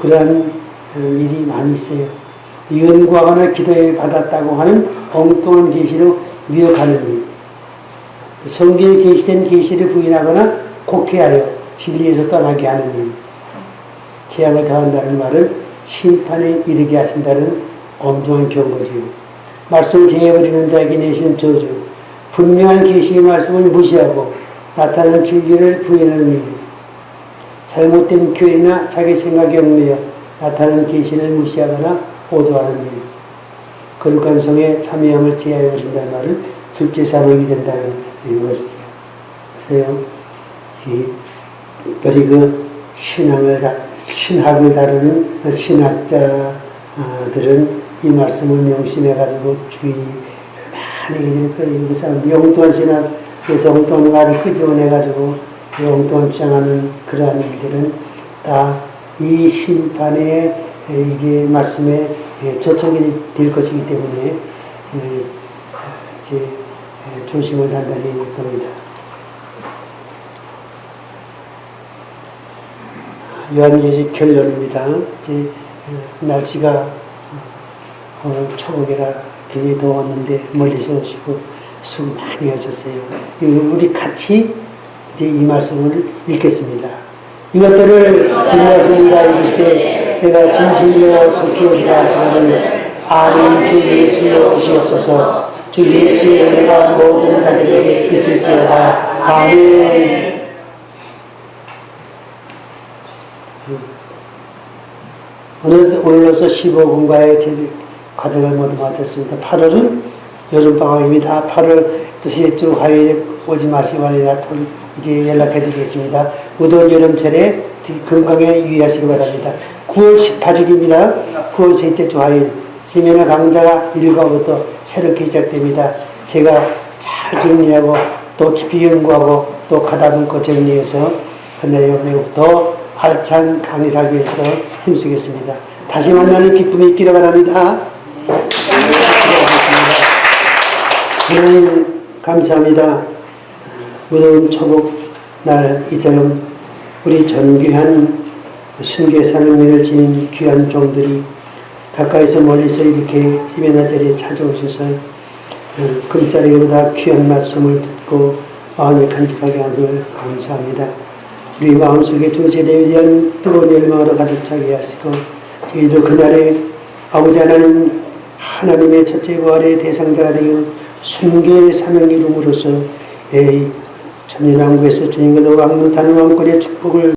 그러한 일이 많이 있어요. 연구하거나 기도에 받았다고 하는 엉뚱한 계시로 미혹하는 일. 성경에 계시된 계시를 부인하거나 곡해하여 진리에서 떠나게 하는 일. 재앙을 더한다는 말은 심판에 이르게 하신다는 엄중한 경고지요. 말씀을 제해버리는 자에게 내시는 저주, 분명한 계시의 말씀을 무시하고 나타나는 진리를 부인하는 일, 잘못된 교리나 자기 생각에 얽매여 나타나는 계시를 무시하거나 오도하는 일, 거룩한 성에 참여함을 제하여 버린다는 말은 둘째 사망이 된다는 것이죠. 그래서 특별히 그 신학을 다루는 그 신학자들은 이 말씀을 명심해가지고 주의 많이 해야 될 거예요. 그 사람들이 엉뚱한 신학에서 엉뚱한 말을 끄집어내가지고 엉뚱한 주장하는 그러한 일들은 다 이 심판의 이제 말씀에 저촉이 될 것이기 때문에 이제 조심을 단단히 해야 겁니다. 요한계시 결론입니다. 이제 날씨가 오늘 초복이라 굉장히 더웠는데 멀리서 오시고 수고 많이 하셨어요. 우리 같이 이제 이 말씀을 읽겠습니다. 이것들을 증거하시니가 이르시되 내가 진실로 속히 오리라 하시거늘 아멘 주 예수여 오시옵소서. 주 예수의 은혜가 모든 자들에게 있을지어다. 아멘. 오늘로서 15분과의 과정을 모두 마쳤습니다. 8월은 여름방학입니다. 8월 또 셋째 화요일에 오지 마시기 바랍니다. 이제 연락해 드리겠습니다. 무더운 여름철에 건강에 유의하시기 바랍니다. 9월 18일입니다. 9월 셋째 주 화요일 세미나 강좌가 1과부터 새롭게 시작됩니다. 제가 잘 정리하고 또 깊이 연구하고 또 가다듬고 정리해서 그날에 더 알찬 강의를 하기 위해서 힘쓰겠습니다. 다시 만나는 기쁨이 있기를 바랍니다. 하나님 감사합니다. 무더운 초복 날 이처럼 우리 존귀한 순교 사명면을 지닌 귀한 종들이 가까이서 멀리서 이렇게 세미나 자리에 찾아오셔서 금자리보다 귀한 말씀을 듣고 마음이 간직하게 함을 감사합니다. 우리 마음속에 주 제대에 대한 뜨거운 열망으로 가득 차게 하시고 저희도 그날에 아버지 하나님 하나님의 첫째 부활의 대상자가 되어 순교의 사명을 이룸으로써 천년왕국에서 주님과 왕노 다는 왕권의 축복을